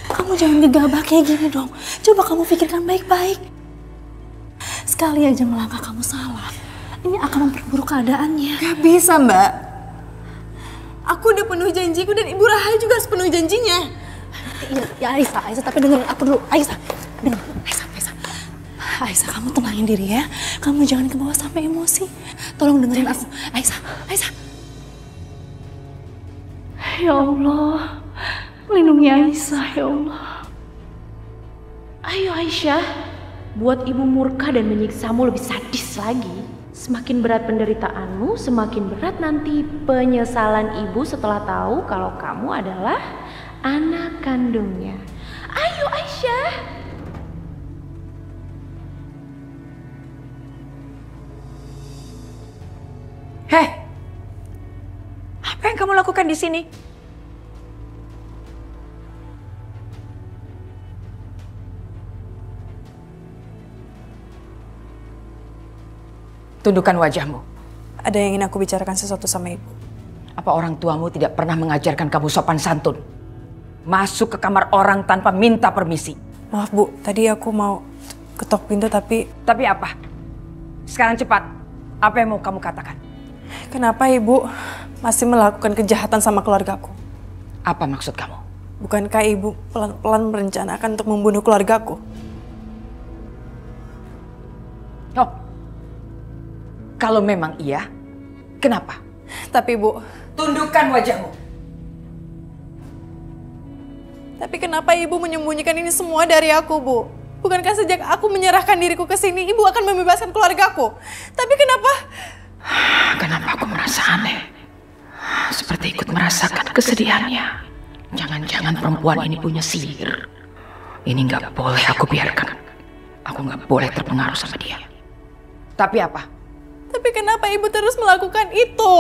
Kamu jangan gegabah kayak gini dong. Coba kamu pikirkan baik-baik. Sekali aja melangkah kamu salah, ini akan memperburuk keadaannya. Gak bisa Mbak. Aku udah penuh janjiku dan Ibu Rahayu juga harus penuh janjinya. Ya Aisyah, tapi dengerin aku dulu. Aisyah, kamu tenangin diri ya. Kamu jangan kebawa sampai emosi. Tolong dengerin aku. Aisyah. Ya Allah, lindungi Aisyah ya Allah. Ayo Aisyah, buat ibu murka dan menyiksamu lebih sadis lagi. Semakin berat penderitaanmu, semakin berat nanti penyesalan ibu setelah tahu kalau kamu adalah anak kandungnya. Ayo Aisyah. Hei, apa yang kamu lakukan di sini? Tundukkan wajahmu. Ada yang ingin aku bicarakan sesuatu sama Ibu. Apa orang tuamu tidak pernah mengajarkan kamu sopan santun? Masuk ke kamar orang tanpa minta permisi. Maaf Bu, tadi aku mau ketok pintu tapi... Tapi apa? Sekarang cepat, apa yang mau kamu katakan? Kenapa Ibu masih melakukan kejahatan sama keluargaku? Apa maksud kamu? Bukankah Ibu pelan-pelan merencanakan untuk membunuh keluargaku? Oh, kalau memang iya, kenapa? Tapi Bu... Tundukkan wajahmu. Tapi kenapa Ibu menyembunyikan ini semua dari aku, Bu? Bukankah sejak aku menyerahkan diriku ke sini, Ibu akan membebaskan keluargaku? Tapi kenapa... Kenapa aku merasa aneh? Seperti ikut merasakan kesedihannya. Jangan-jangan perempuan ini punya sihir. Ini nggak boleh aku biarkan. Aku nggak boleh terpengaruh sama dia. Tapi apa? Tapi kenapa Ibu terus melakukan itu?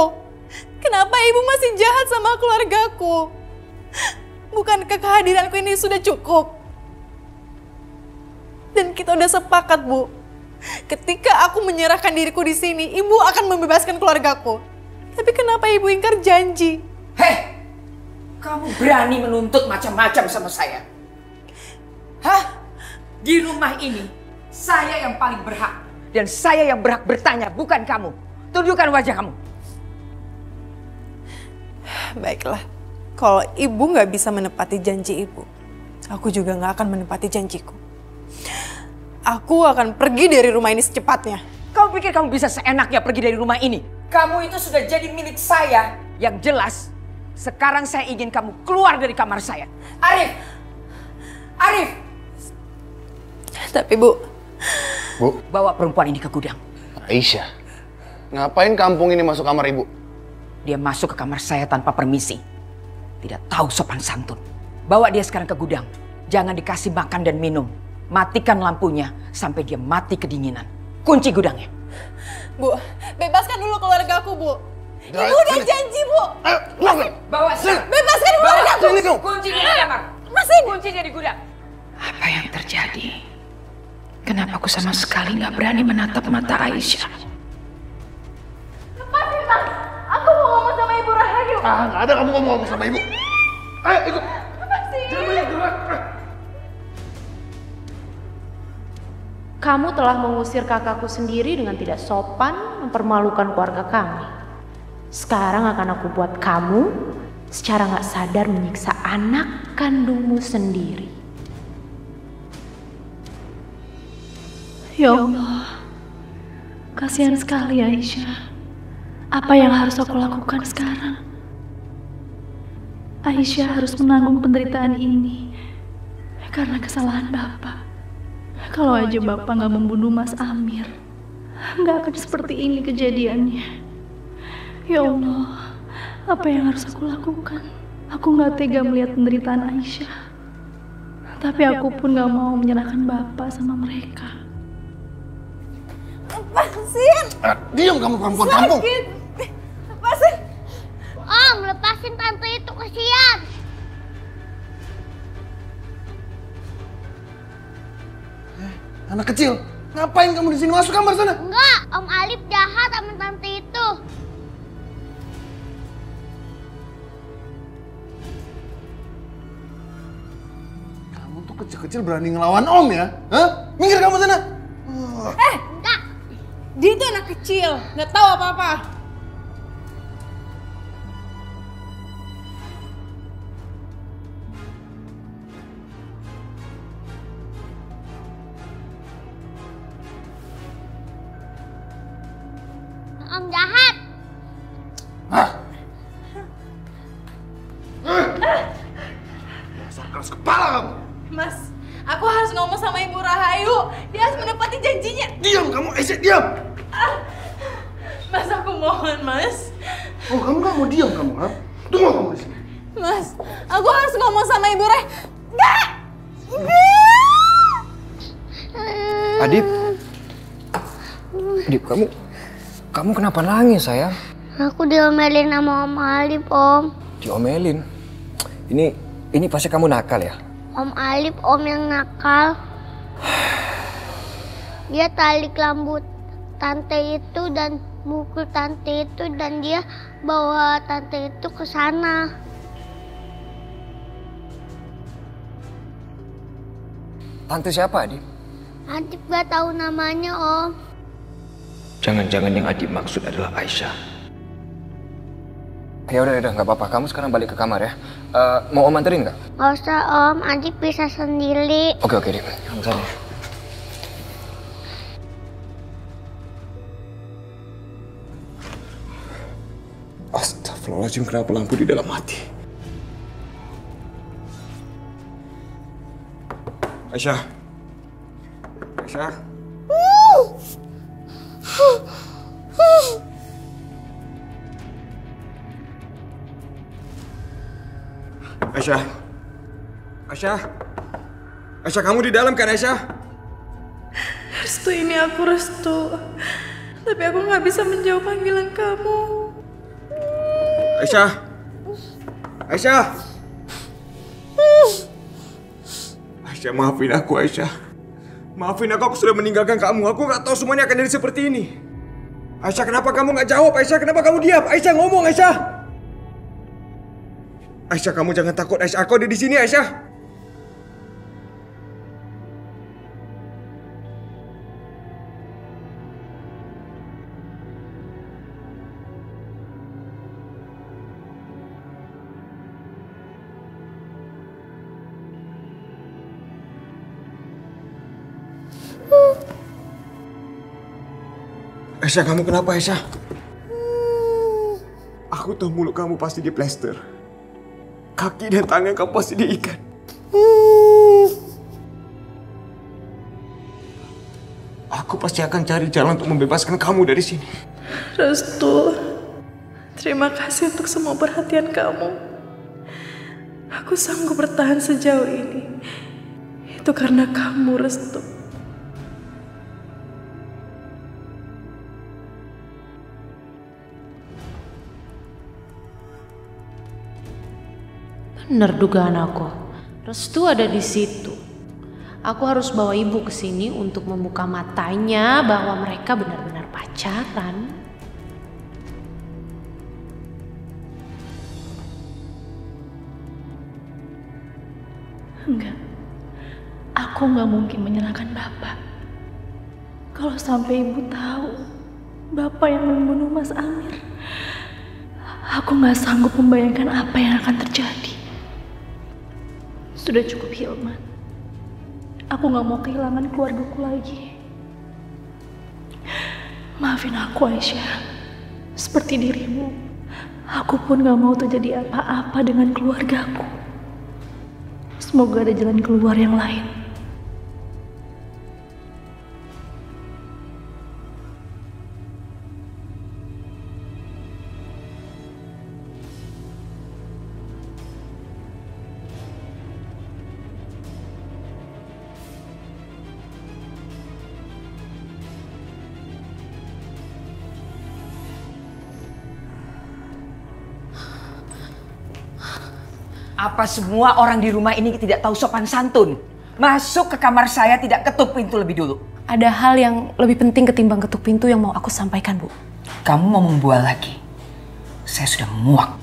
Kenapa Ibu masih jahat sama keluargaku? Bukankah kehadiranku ini sudah cukup? Dan kita udah sepakat, Bu. Ketika aku menyerahkan diriku di sini, Ibu akan membebaskan keluargaku. Tapi kenapa Ibu ingkar janji? Hei, kamu berani menuntut macam-macam sama saya? Hah? Di rumah ini, saya yang paling berhak. Dan saya yang berhak bertanya, bukan kamu. Tundukkan wajah kamu. Baiklah, kalau Ibu nggak bisa menepati janji Ibu, aku juga nggak akan menepati janjiku. Aku akan pergi dari rumah ini secepatnya. Kamu pikir kamu bisa seenaknya pergi dari rumah ini? Kamu itu sudah jadi milik saya. Yang jelas, sekarang saya ingin kamu keluar dari kamar saya. Arif! Tapi Bu, bawa perempuan ini ke gudang. Aisyah, ngapain kampung ini masuk kamar Ibu? Dia masuk ke kamar saya tanpa permisi. Tidak tahu sopan santun. Bawa dia sekarang ke gudang. Jangan dikasih makan dan minum. Matikan lampunya sampai dia mati kedinginan. Kunci gudangnya. Bu, bebaskan dulu keluargaku, Bu. Ibu udah janji, Bu. Bawa sini. Bebaskan keluargaku. Kuncinya di kamar. Masih. Kuncinya di gudang. Apa yang terjadi? Kenapa aku sama sekali nggak berani menatap mata Aisyah? Lepasin, Mas. Aku mau ngomong sama Ibu Rahayu. Nggak ada kamu ngomong sama Ibu. Ayo ikut. Lepasin. Jangan banyak gerak. Kamu telah mengusir kakakku sendiri dengan tidak sopan, mempermalukan keluarga kami. Sekarang akan aku buat kamu secara gak sadar menyiksa anak kandungmu sendiri. Ya Allah, kasihan sekali Aisyah. Apa yang harus aku lakukan sekarang? Aisyah harus menanggung penderitaan ini karena kesalahan Bapak. Kalau aja Bapak gak membunuh Mas Amir, gak akan seperti ini kejadiannya. Ya Allah, apa yang harus aku lakukan? Aku gak tega melihat penderitaan Aisyah. Tapi aku pun gak mau menyerahkan Bapak sama mereka. Lepasin! Diam kamu perempuan kampung! Lepasin! Om, lepasin tante itu, kasihan. Anak kecil, ngapain kamu di sini? Masuk kamar sana. Enggak, Om Alif jahat sama tante itu. Kamu tuh kecil-kecil berani ngelawan Om ya? Hah? Minggir kamu sana. Enggak. Dia itu anak kecil, nggak tahu apa-apa. Om jahat. Dasar keras kepala kamu. Mas, aku harus ngomong sama Ibu Rahayu. Dia harus menepati janjinya. Diam kamu, Aisyah, diam. Mas, aku mohon, Mas. Oh, kamu nggak mau diam kamu, ha? Tunggu kamu di sini. Mas, aku harus ngomong sama Ibu Reh. Enggak! Adip. Adip, kamu kenapa nangis, sayang? Aku diomelin sama Om Alif, Om. Diomelin? Ini pasti kamu nakal ya? Om Alif, Om yang nakal. Dia tarik rambut tante itu dan mukul tante itu dan dia bawa tante itu ke sana. Tante siapa, Adip? Adip gak tahu namanya, Om. Jangan-jangan yang Adip maksud adalah Aisyah. Ya udah, nggak apa-apa. Kamu sekarang balik ke kamar ya. Mau Om anterin nggak? Gak usah, Om. Adip bisa sendiri. Oke, Dip. Kamu sana. Astagfirullahaladzim, kenapa lampu di dalam hati? Aisyah. Aisyah. Aisyah. Aisyah. Aisyah, kamu di dalam kan, Aisyah? Restu, ini aku Restu. Tapi aku nggak bisa menjawab panggilan kamu. Aisyah. Aisyah. Aisyah, maafin aku, Aisyah. Maafin aku sudah meninggalkan kamu. Aku nggak tahu semuanya akan jadi seperti ini. Aisyah, kenapa kamu nggak jawab? Aisyah, kenapa kamu diam? Aisyah, ngomong, Aisyah. Aisyah, kamu jangan takut. Aisyah, aku ada di sini, Aisyah. Aisyah, kamu kenapa, Aisyah? Aku tahu mulut kamu pasti diplester. Kaki dan tangan kamu pasti diikat. Aku pasti akan cari jalan untuk membebaskan kamu dari sini. Restu, terima kasih untuk semua perhatian kamu. Aku sanggup bertahan sejauh ini. Itu karena kamu, Restu. Bener dugaan aku. Restu ada di situ. Aku harus bawa ibu ke sini untuk membuka matanya bahwa mereka benar-benar pacaran. Enggak. Aku nggak mungkin menyerahkan Bapak. Kalau sampai ibu tahu bapak yang membunuh Mas Amir, aku gak sanggup membayangkan apa yang akan terjadi. Sudah cukup, Hilman. Aku gak mau kehilangan keluargaku lagi. Maafin aku, Aisyah. Seperti dirimu, aku pun gak mau terjadi apa-apa dengan keluargaku. Semoga ada jalan keluar yang lain. Apa semua orang di rumah ini tidak tahu sopan santun? Masuk ke kamar saya tidak ketuk pintu lebih dulu. Ada hal yang lebih penting ketimbang ketuk pintu yang mau aku sampaikan, Bu. Kamu mau membual lagi? Saya sudah muak.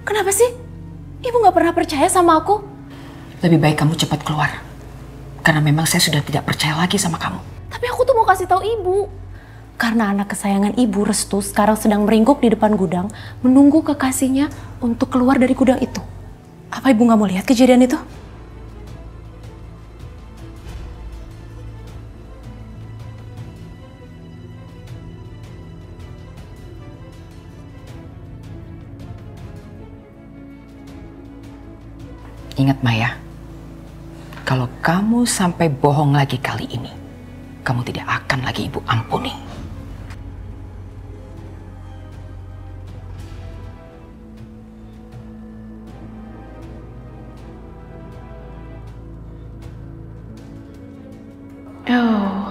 Kenapa sih? Ibu gak pernah percaya sama aku? Lebih baik kamu cepat keluar. Karena memang saya sudah tidak percaya lagi sama kamu. Tapi aku tuh mau kasih tahu Ibu. Karena anak kesayangan Ibu, Restu, sekarang sedang meringkuk di depan gudang, menunggu kekasihnya untuk keluar dari gudang itu. Apa Ibu gak mau lihat kejadian itu? Ingat Maya, kalau kamu sampai bohong lagi kali ini, kamu tidak akan lagi Ibu ampuni. Oh,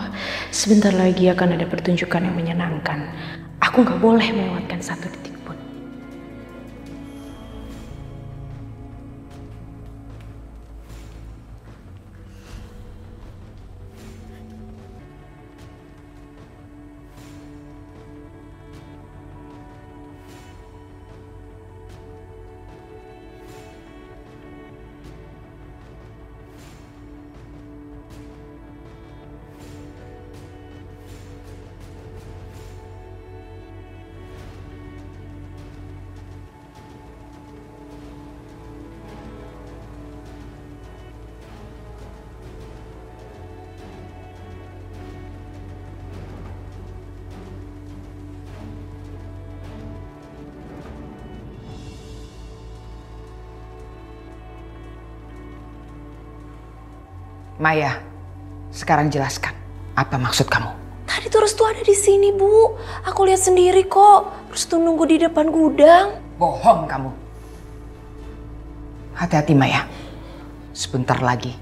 sebentar lagi akan ada pertunjukan yang menyenangkan. Aku nggak boleh melewatkan satu detik pun. Maya, sekarang jelaskan apa maksud kamu? Tadi tuh Restu ada di sini, Bu. Aku lihat sendiri kok. Restu nunggu di depan gudang. Bohong kamu. Hati-hati Maya. Sebentar lagi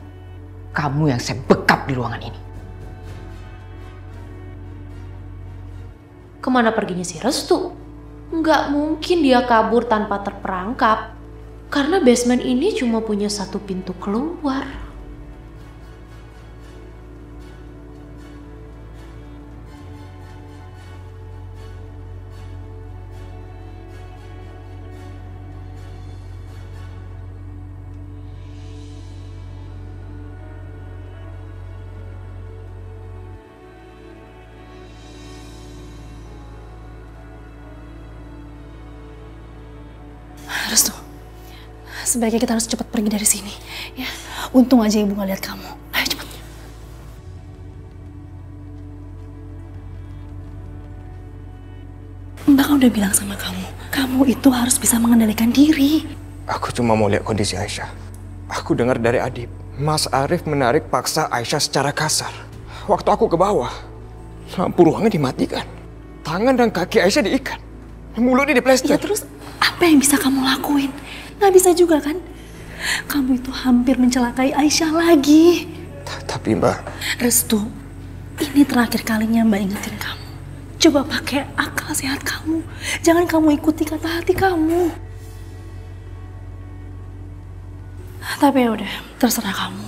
kamu yang saya bekap di ruangan ini. Kemana perginya si Restu? Nggak mungkin dia kabur tanpa terperangkap. Karena basement ini cuma punya satu pintu keluar. Restu, sebaiknya kita harus cepat pergi dari sini. Ya, untung aja Ibu nggak lihat kamu. Ayo cepat. Mbak kan udah bilang sama kamu itu harus bisa mengendalikan diri. Aku cuma mau lihat kondisi Aisyah. Aku dengar dari Adib, Mas Arif menarik paksa Aisyah secara kasar. Waktu aku ke bawah, lampu ruangan dimatikan. Tangan dan kaki Aisyah diikat. Mulutnya diplester. Ya terus apa yang bisa kamu lakuin? Nggak bisa juga kan? Kamu itu hampir mencelakai Aisyah lagi. Tapi Mbak... Restu, ini terakhir kalinya Mbak ingetin kamu. Coba pakai akal sehat kamu. Jangan kamu ikuti kata hati kamu. Tapi ya udah, terserah kamu.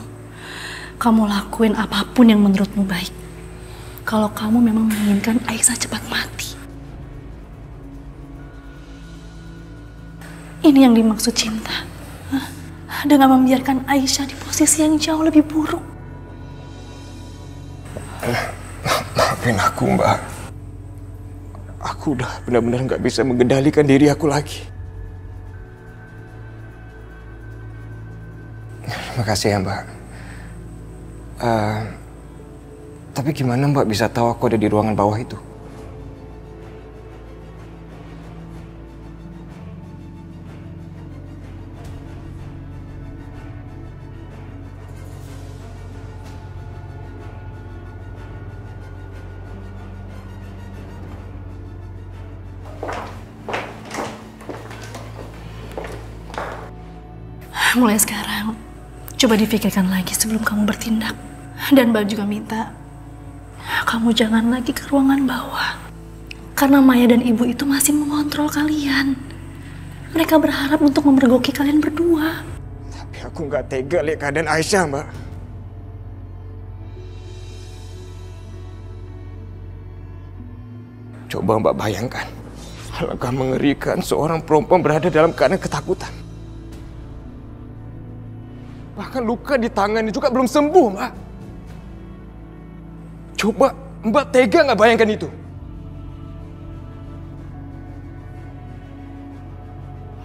Kamu lakuin apapun yang menurutmu baik. Kalau kamu memang menginginkan Aisyah cepat mati. Ini yang dimaksud cinta. Hah? dengan membiarkan Aisyah di posisi yang jauh lebih buruk. Maafin aku, Mbak. Aku udah benar-benar nggak bisa mengendalikan diri aku lagi. Terima kasih ya, Mbak. Tapi gimana Mbak bisa tahu aku ada di ruangan bawah itu? Mulai sekarang, coba dipikirkan lagi sebelum kamu bertindak. Dan Mbak juga minta, kamu jangan lagi ke ruangan bawah. Karena Maya dan Ibu itu masih mengontrol kalian. Mereka berharap untuk memergoki kalian berdua. Tapi aku nggak tega lihat keadaan Aisyah, Mbak. Coba Mbak bayangkan, alangkah mengerikan seorang perempuan berada dalam keadaan ketakutan. Bahkan luka di tangannya juga belum sembuh, Mbak. Coba Mbak tega nggak bayangkan itu?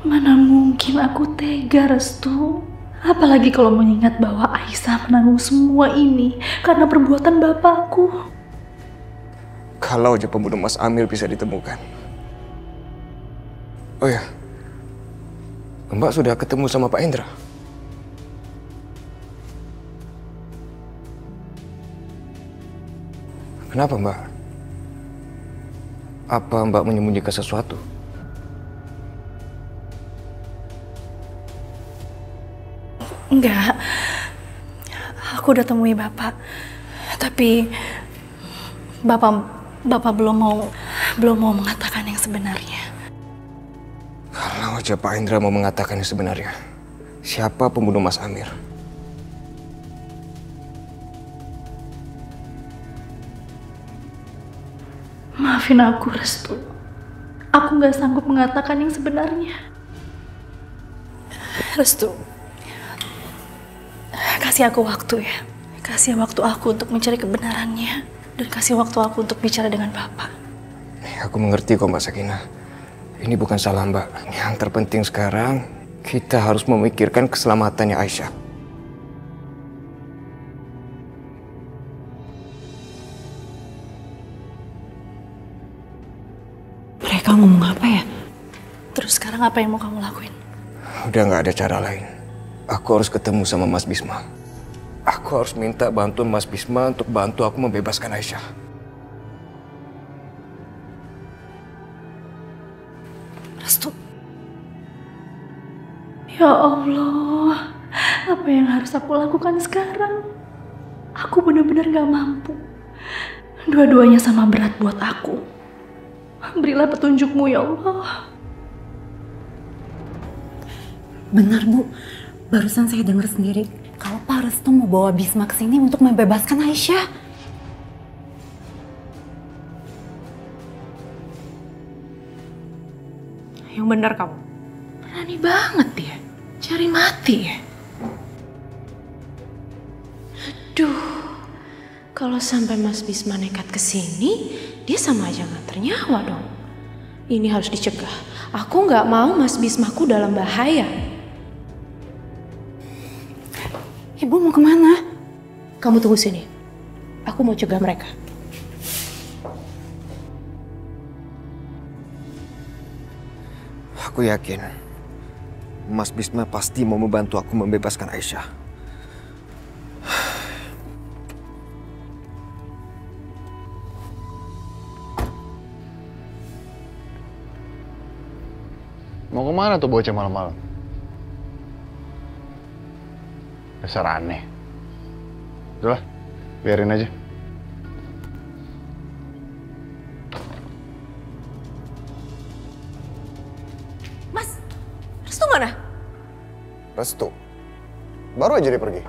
Mana mungkin aku tega, Restu. Apalagi kalau mengingat bahwa Aisyah menanggung semua ini karena perbuatan bapakku. Kalau aja pembunuh Mas Amir bisa ditemukan. Oh ya, Mbak sudah ketemu sama Pak Indra? Kenapa, Mbak? Apa Mbak menyembunyikan sesuatu? Enggak. Aku udah temui Bapak. Tapi Bapak belum mau mengatakan yang sebenarnya. Kalau aja Pak Indra mau mengatakan yang sebenarnya, siapa pembunuh Mas Amir? Maafin aku, Restu. Aku nggak sanggup mengatakan yang sebenarnya. Restu, kasih aku waktu ya. Kasih waktu aku untuk mencari kebenarannya. Dan kasih waktu aku untuk bicara dengan Bapak. Aku mengerti kok, Mbak Sakinah. Ini bukan salah Mbak. Yang terpenting sekarang, kita harus memikirkan keselamatannya Aisyah. Mereka ngomong apa ya? Terus sekarang apa yang mau kamu lakuin? Udah nggak ada cara lain. Aku harus ketemu sama Mas Bisma. Aku harus minta bantuan Mas Bisma untuk bantu aku membebaskan Aisyah. Restu. Ya Allah, apa yang harus aku lakukan sekarang? Aku benar-benar gak mampu. Dua-duanya sama berat buat aku. Berilah petunjukmu ya Allah. Benar, Bu. Barusan saya dengar sendiri kalau Pak Restu mau bawa Bisma ke sini untuk membebaskan Aisyah. Yang benar kamu. Berani banget dia. Cari mati ya. Aduh. Kalau sampai Mas Bisma nekat ke sini, dia sama aja nggak ternyawa dong. Ini harus dicegah. Aku nggak mau Mas Bismaku dalam bahaya. Ibu mau kemana? Kamu tunggu sini. Aku mau cegah mereka. Aku yakin Mas Bisma pasti mau membantu aku membebaskan Aisyah. Mau kemana tuh bocah malam-malam? Dasar aneh. Udah, biarin aja. Mas, Restu mana? Restu? Baru aja dia pergi.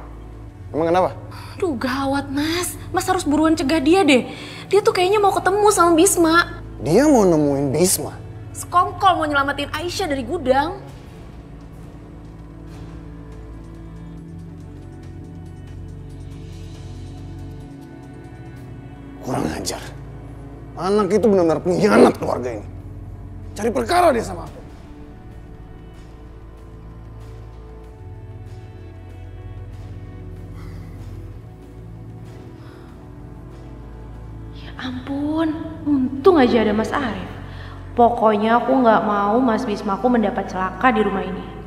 Emang kenapa? Aduh gawat Mas. Mas harus buruan cegah dia deh. Dia tuh kayaknya mau ketemu sama Bisma. Dia mau nemuin Bisma? Sekongkol mau nyelamatin Aisyah dari gudang. Anak itu benar-benar pengkhianat keluarga ini. Cari perkara dia sama aku. Ya ampun, untung aja ada Mas Arif. Pokoknya aku nggak mau Mas Bismaku mendapat celaka di rumah ini.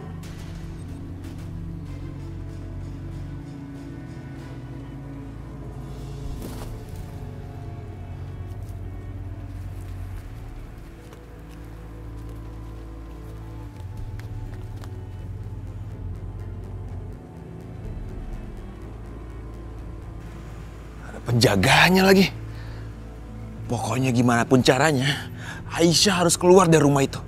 Penjaganya lagi. Pokoknya gimana pun caranya, Aisyah harus keluar dari rumah itu.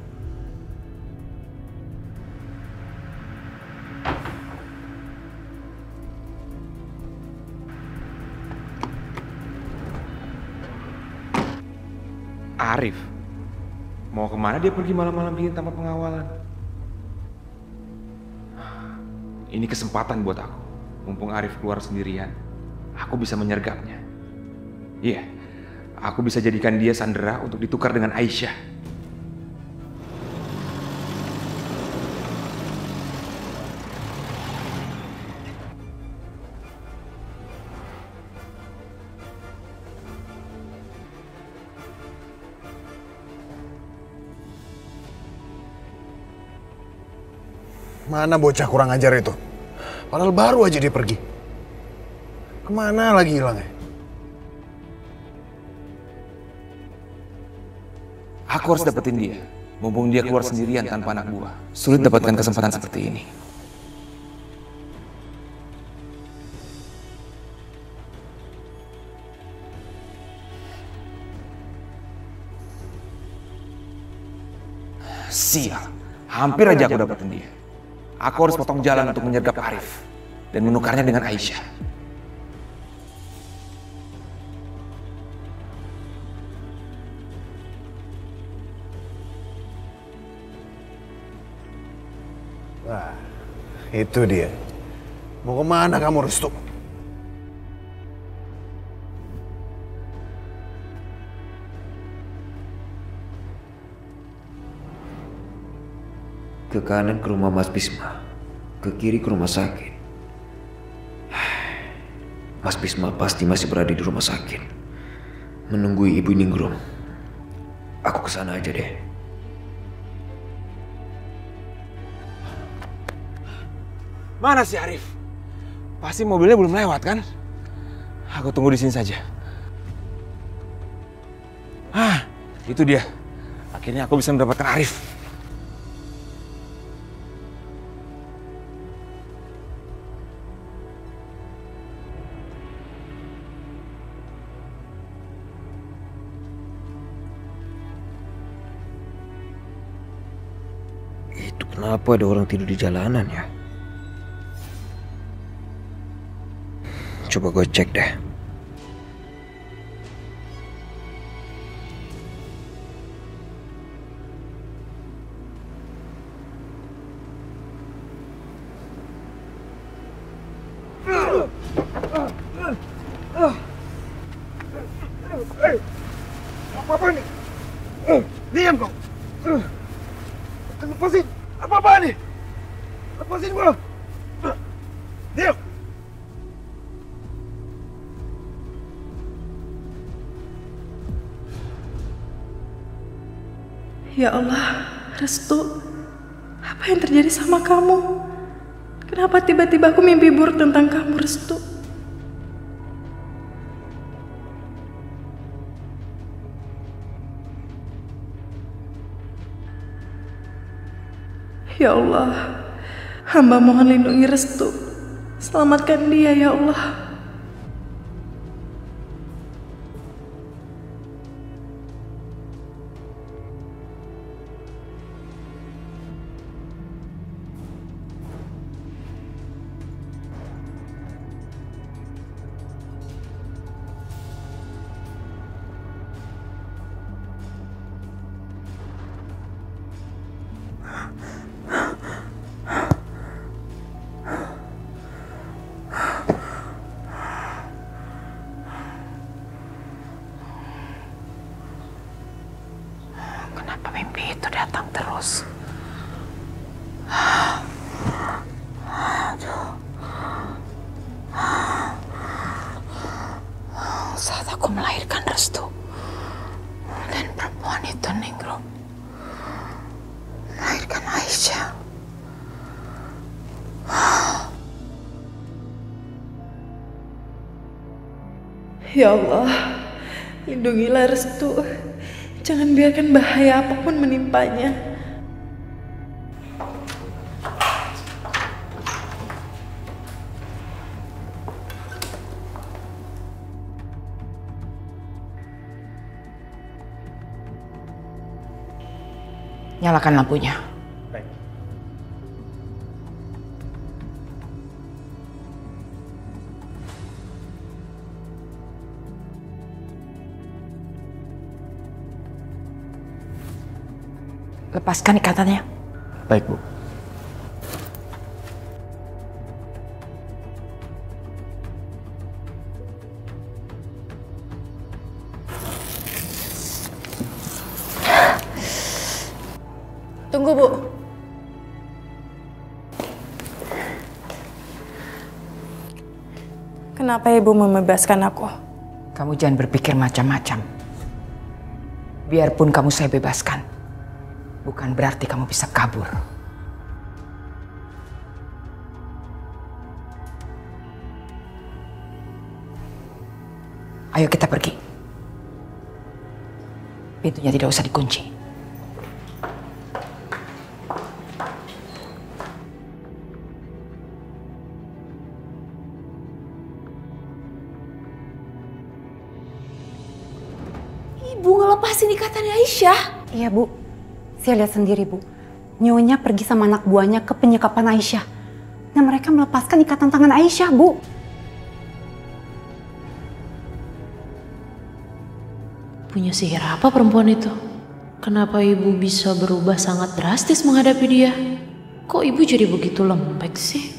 Arif? Mau kemana dia pergi malam-malam ini tanpa pengawalan? Ini kesempatan buat aku. Mumpung Arif keluar sendirian, aku bisa menyergapnya. Iya, aku bisa jadikan dia sandera untuk ditukar dengan Aisyah. Mana bocah kurang ajar itu? Padahal baru aja dia pergi. Kemana lagi hilangnya? Aku harus dapetin dia. Mumpung dia keluar sendirian tanpa anak buah. Sulit dapatkan kesempatan seperti ini. Sial, hampir aja aku dapetin dia. Aku harus potong jalan untuk menyergap Arif dan menukarnya dengan Aisyah. Wah, itu dia. Mau kemana kamu, Restu? Ke kanan ke rumah Mas Bisma, ke kiri ke rumah sakit. Mas Bisma pasti masih berada di rumah sakit, menunggu Ibu Ningrum. Aku kesana aja deh. Mana si Arif? Pasti mobilnya belum lewat kan? Aku tunggu di sini saja. Itu dia. Akhirnya aku bisa mendapatkan Arif. Itu kenapa ada orang tidur di jalanan ya? Coba gue cek deh. Apa-apa nih? Diam kau! Lepasin! Apa-apa nih? Lepasin gua! Diam! Ya Allah, Restu, apa yang terjadi sama kamu? Kenapa tiba-tiba aku mimpi buruk tentang kamu, Restu? Ya Allah, hamba mohon lindungi Restu. Selamatkan dia, ya Allah. mimpi itu datang terus. Aduh. Saat aku melahirkan Restu dan perempuan itu Ningrum melahirkan Aisyah. Ya Allah, lindungilah Restu. Jangan biarkan bahaya apapun menimpanya. Nyalakan lampunya. Baik. Lepaskan ikatannya. Baik, Bu. Tunggu, Bu. Kenapa Ibu membebaskan aku? Kamu jangan berpikir macam-macam. Biarpun kamu saya bebaskan, bukan berarti kamu bisa kabur. Ayo kita pergi. Pintunya tidak usah dikunci. Ibu ngelepasin ikatannya Aisyah. Iya, Bu. Saya lihat sendiri, Bu. Nyonya pergi sama anak buahnya ke penyekapan Aisyah. Dan mereka melepaskan ikatan tangan Aisyah, Bu. Punya sihir apa perempuan itu? Kenapa ibu bisa berubah sangat drastis menghadapi dia? Kok ibu jadi begitu lembek sih?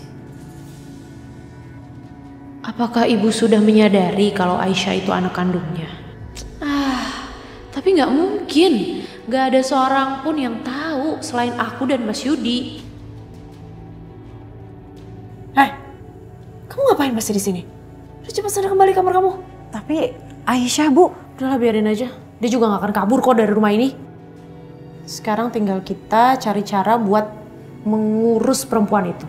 Apakah ibu sudah menyadari kalau Aisyah itu anak kandungnya? Tapi nggak mungkin. Nggak ada seorang pun yang tahu selain aku dan Mas Yudi. Kamu ngapain masih di sini? Udah cepat sana kembali kamar kamu. Tapi Aisyah, Bu. Udahlah biarin aja. Dia juga nggak akan kabur kok dari rumah ini. Sekarang tinggal kita cari cara buat mengurus perempuan itu.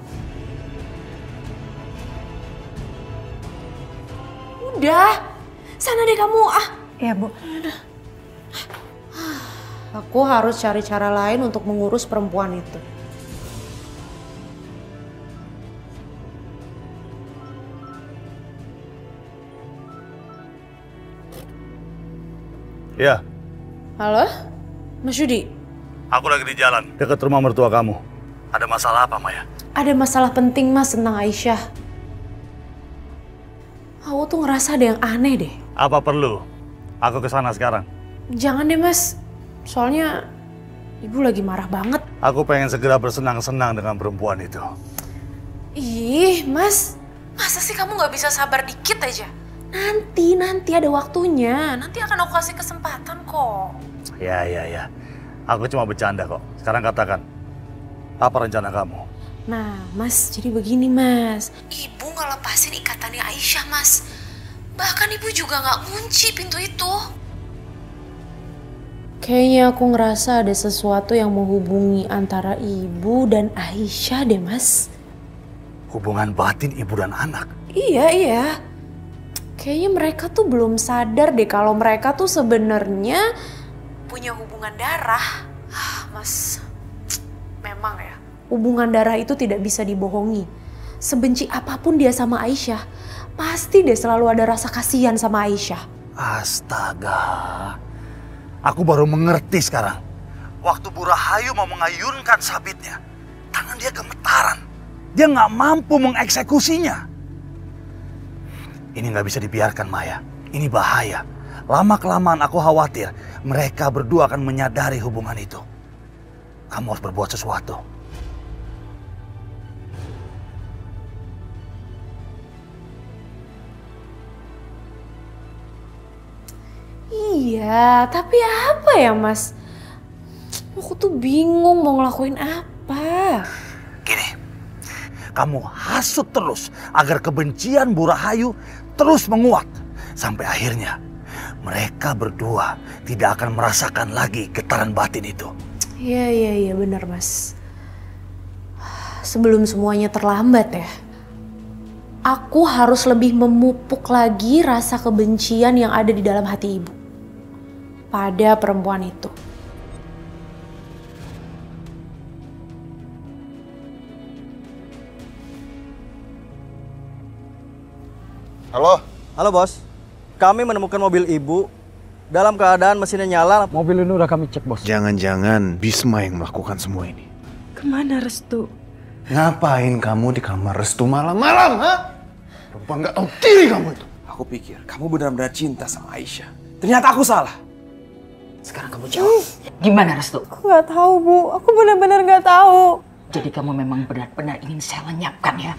Udah, sana deh kamu. Iya, Bu. Udah. Aku harus cari cara lain untuk mengurus perempuan itu. Ya. Halo? Mas Yudi? Aku lagi di jalan, dekat rumah mertua kamu. Ada masalah apa, Maya? Ada masalah penting, Mas, tentang Aisyah. Aku tuh ngerasa ada yang aneh deh. Apa perlu aku ke sana sekarang? Jangan deh, Mas. Soalnya ibu lagi marah banget. Aku pengen segera bersenang-senang dengan perempuan itu. Ih, Mas. Masa sih kamu gak bisa sabar dikit aja? Nanti ada waktunya. Nanti akan aku kasih kesempatan kok. Ya. Aku cuma bercanda kok. Sekarang katakan, apa rencana kamu? Nah, Mas, jadi begini, Mas. Ibu ngelepasin ikatannya Aisyah, Mas. Bahkan ibu juga gak kunci pintu itu. Kayaknya aku ngerasa ada sesuatu yang menghubungi antara ibu dan Aisyah deh, Mas. Hubungan batin ibu dan anak? Iya. Kayaknya mereka tuh belum sadar deh kalau mereka tuh sebenarnya punya hubungan darah. Mas, memang ya, hubungan darah itu tidak bisa dibohongi. Sebenci apapun dia sama Aisyah, pasti dia selalu ada rasa kasihan sama Aisyah. Astaga. Aku baru mengerti sekarang. Waktu Bu Rahayu mau mengayunkan sabitnya, tangan dia gemetaran. Dia nggak mampu mengeksekusinya. Ini nggak bisa dibiarkan, Maya. Ini bahaya. Lama-kelamaan aku khawatir mereka berdua akan menyadari hubungan itu. Kamu harus berbuat sesuatu. Iya, tapi apa ya, Mas? Aku tuh bingung mau ngelakuin apa. Gini, kamu hasut terus agar kebencian Bu Rahayu terus menguat. Sampai akhirnya mereka berdua tidak akan merasakan lagi getaran batin itu. Iya benar Mas. Sebelum semuanya terlambat ya. Aku harus lebih memupuk lagi rasa kebencian yang ada di dalam hati ibu pada perempuan itu. Halo bos, kami menemukan mobil ibu dalam keadaan mesinnya nyala. Mobil ini udah kami cek bos. Jangan-jangan Bisma yang melakukan semua ini. Kemana Restu? Ngapain kamu di kamar Restu malam-malam, ha? Perempuan gak tahu diri kamu itu. Aku pikir kamu benar-benar cinta sama Aisyah. Ternyata aku salah. Sekarang kamu jawab. Gimana Restu? Aku nggak tahu Bu, aku benar-benar nggak tahu. Jadi kamu memang benar-benar ingin saya lenyapkan ya?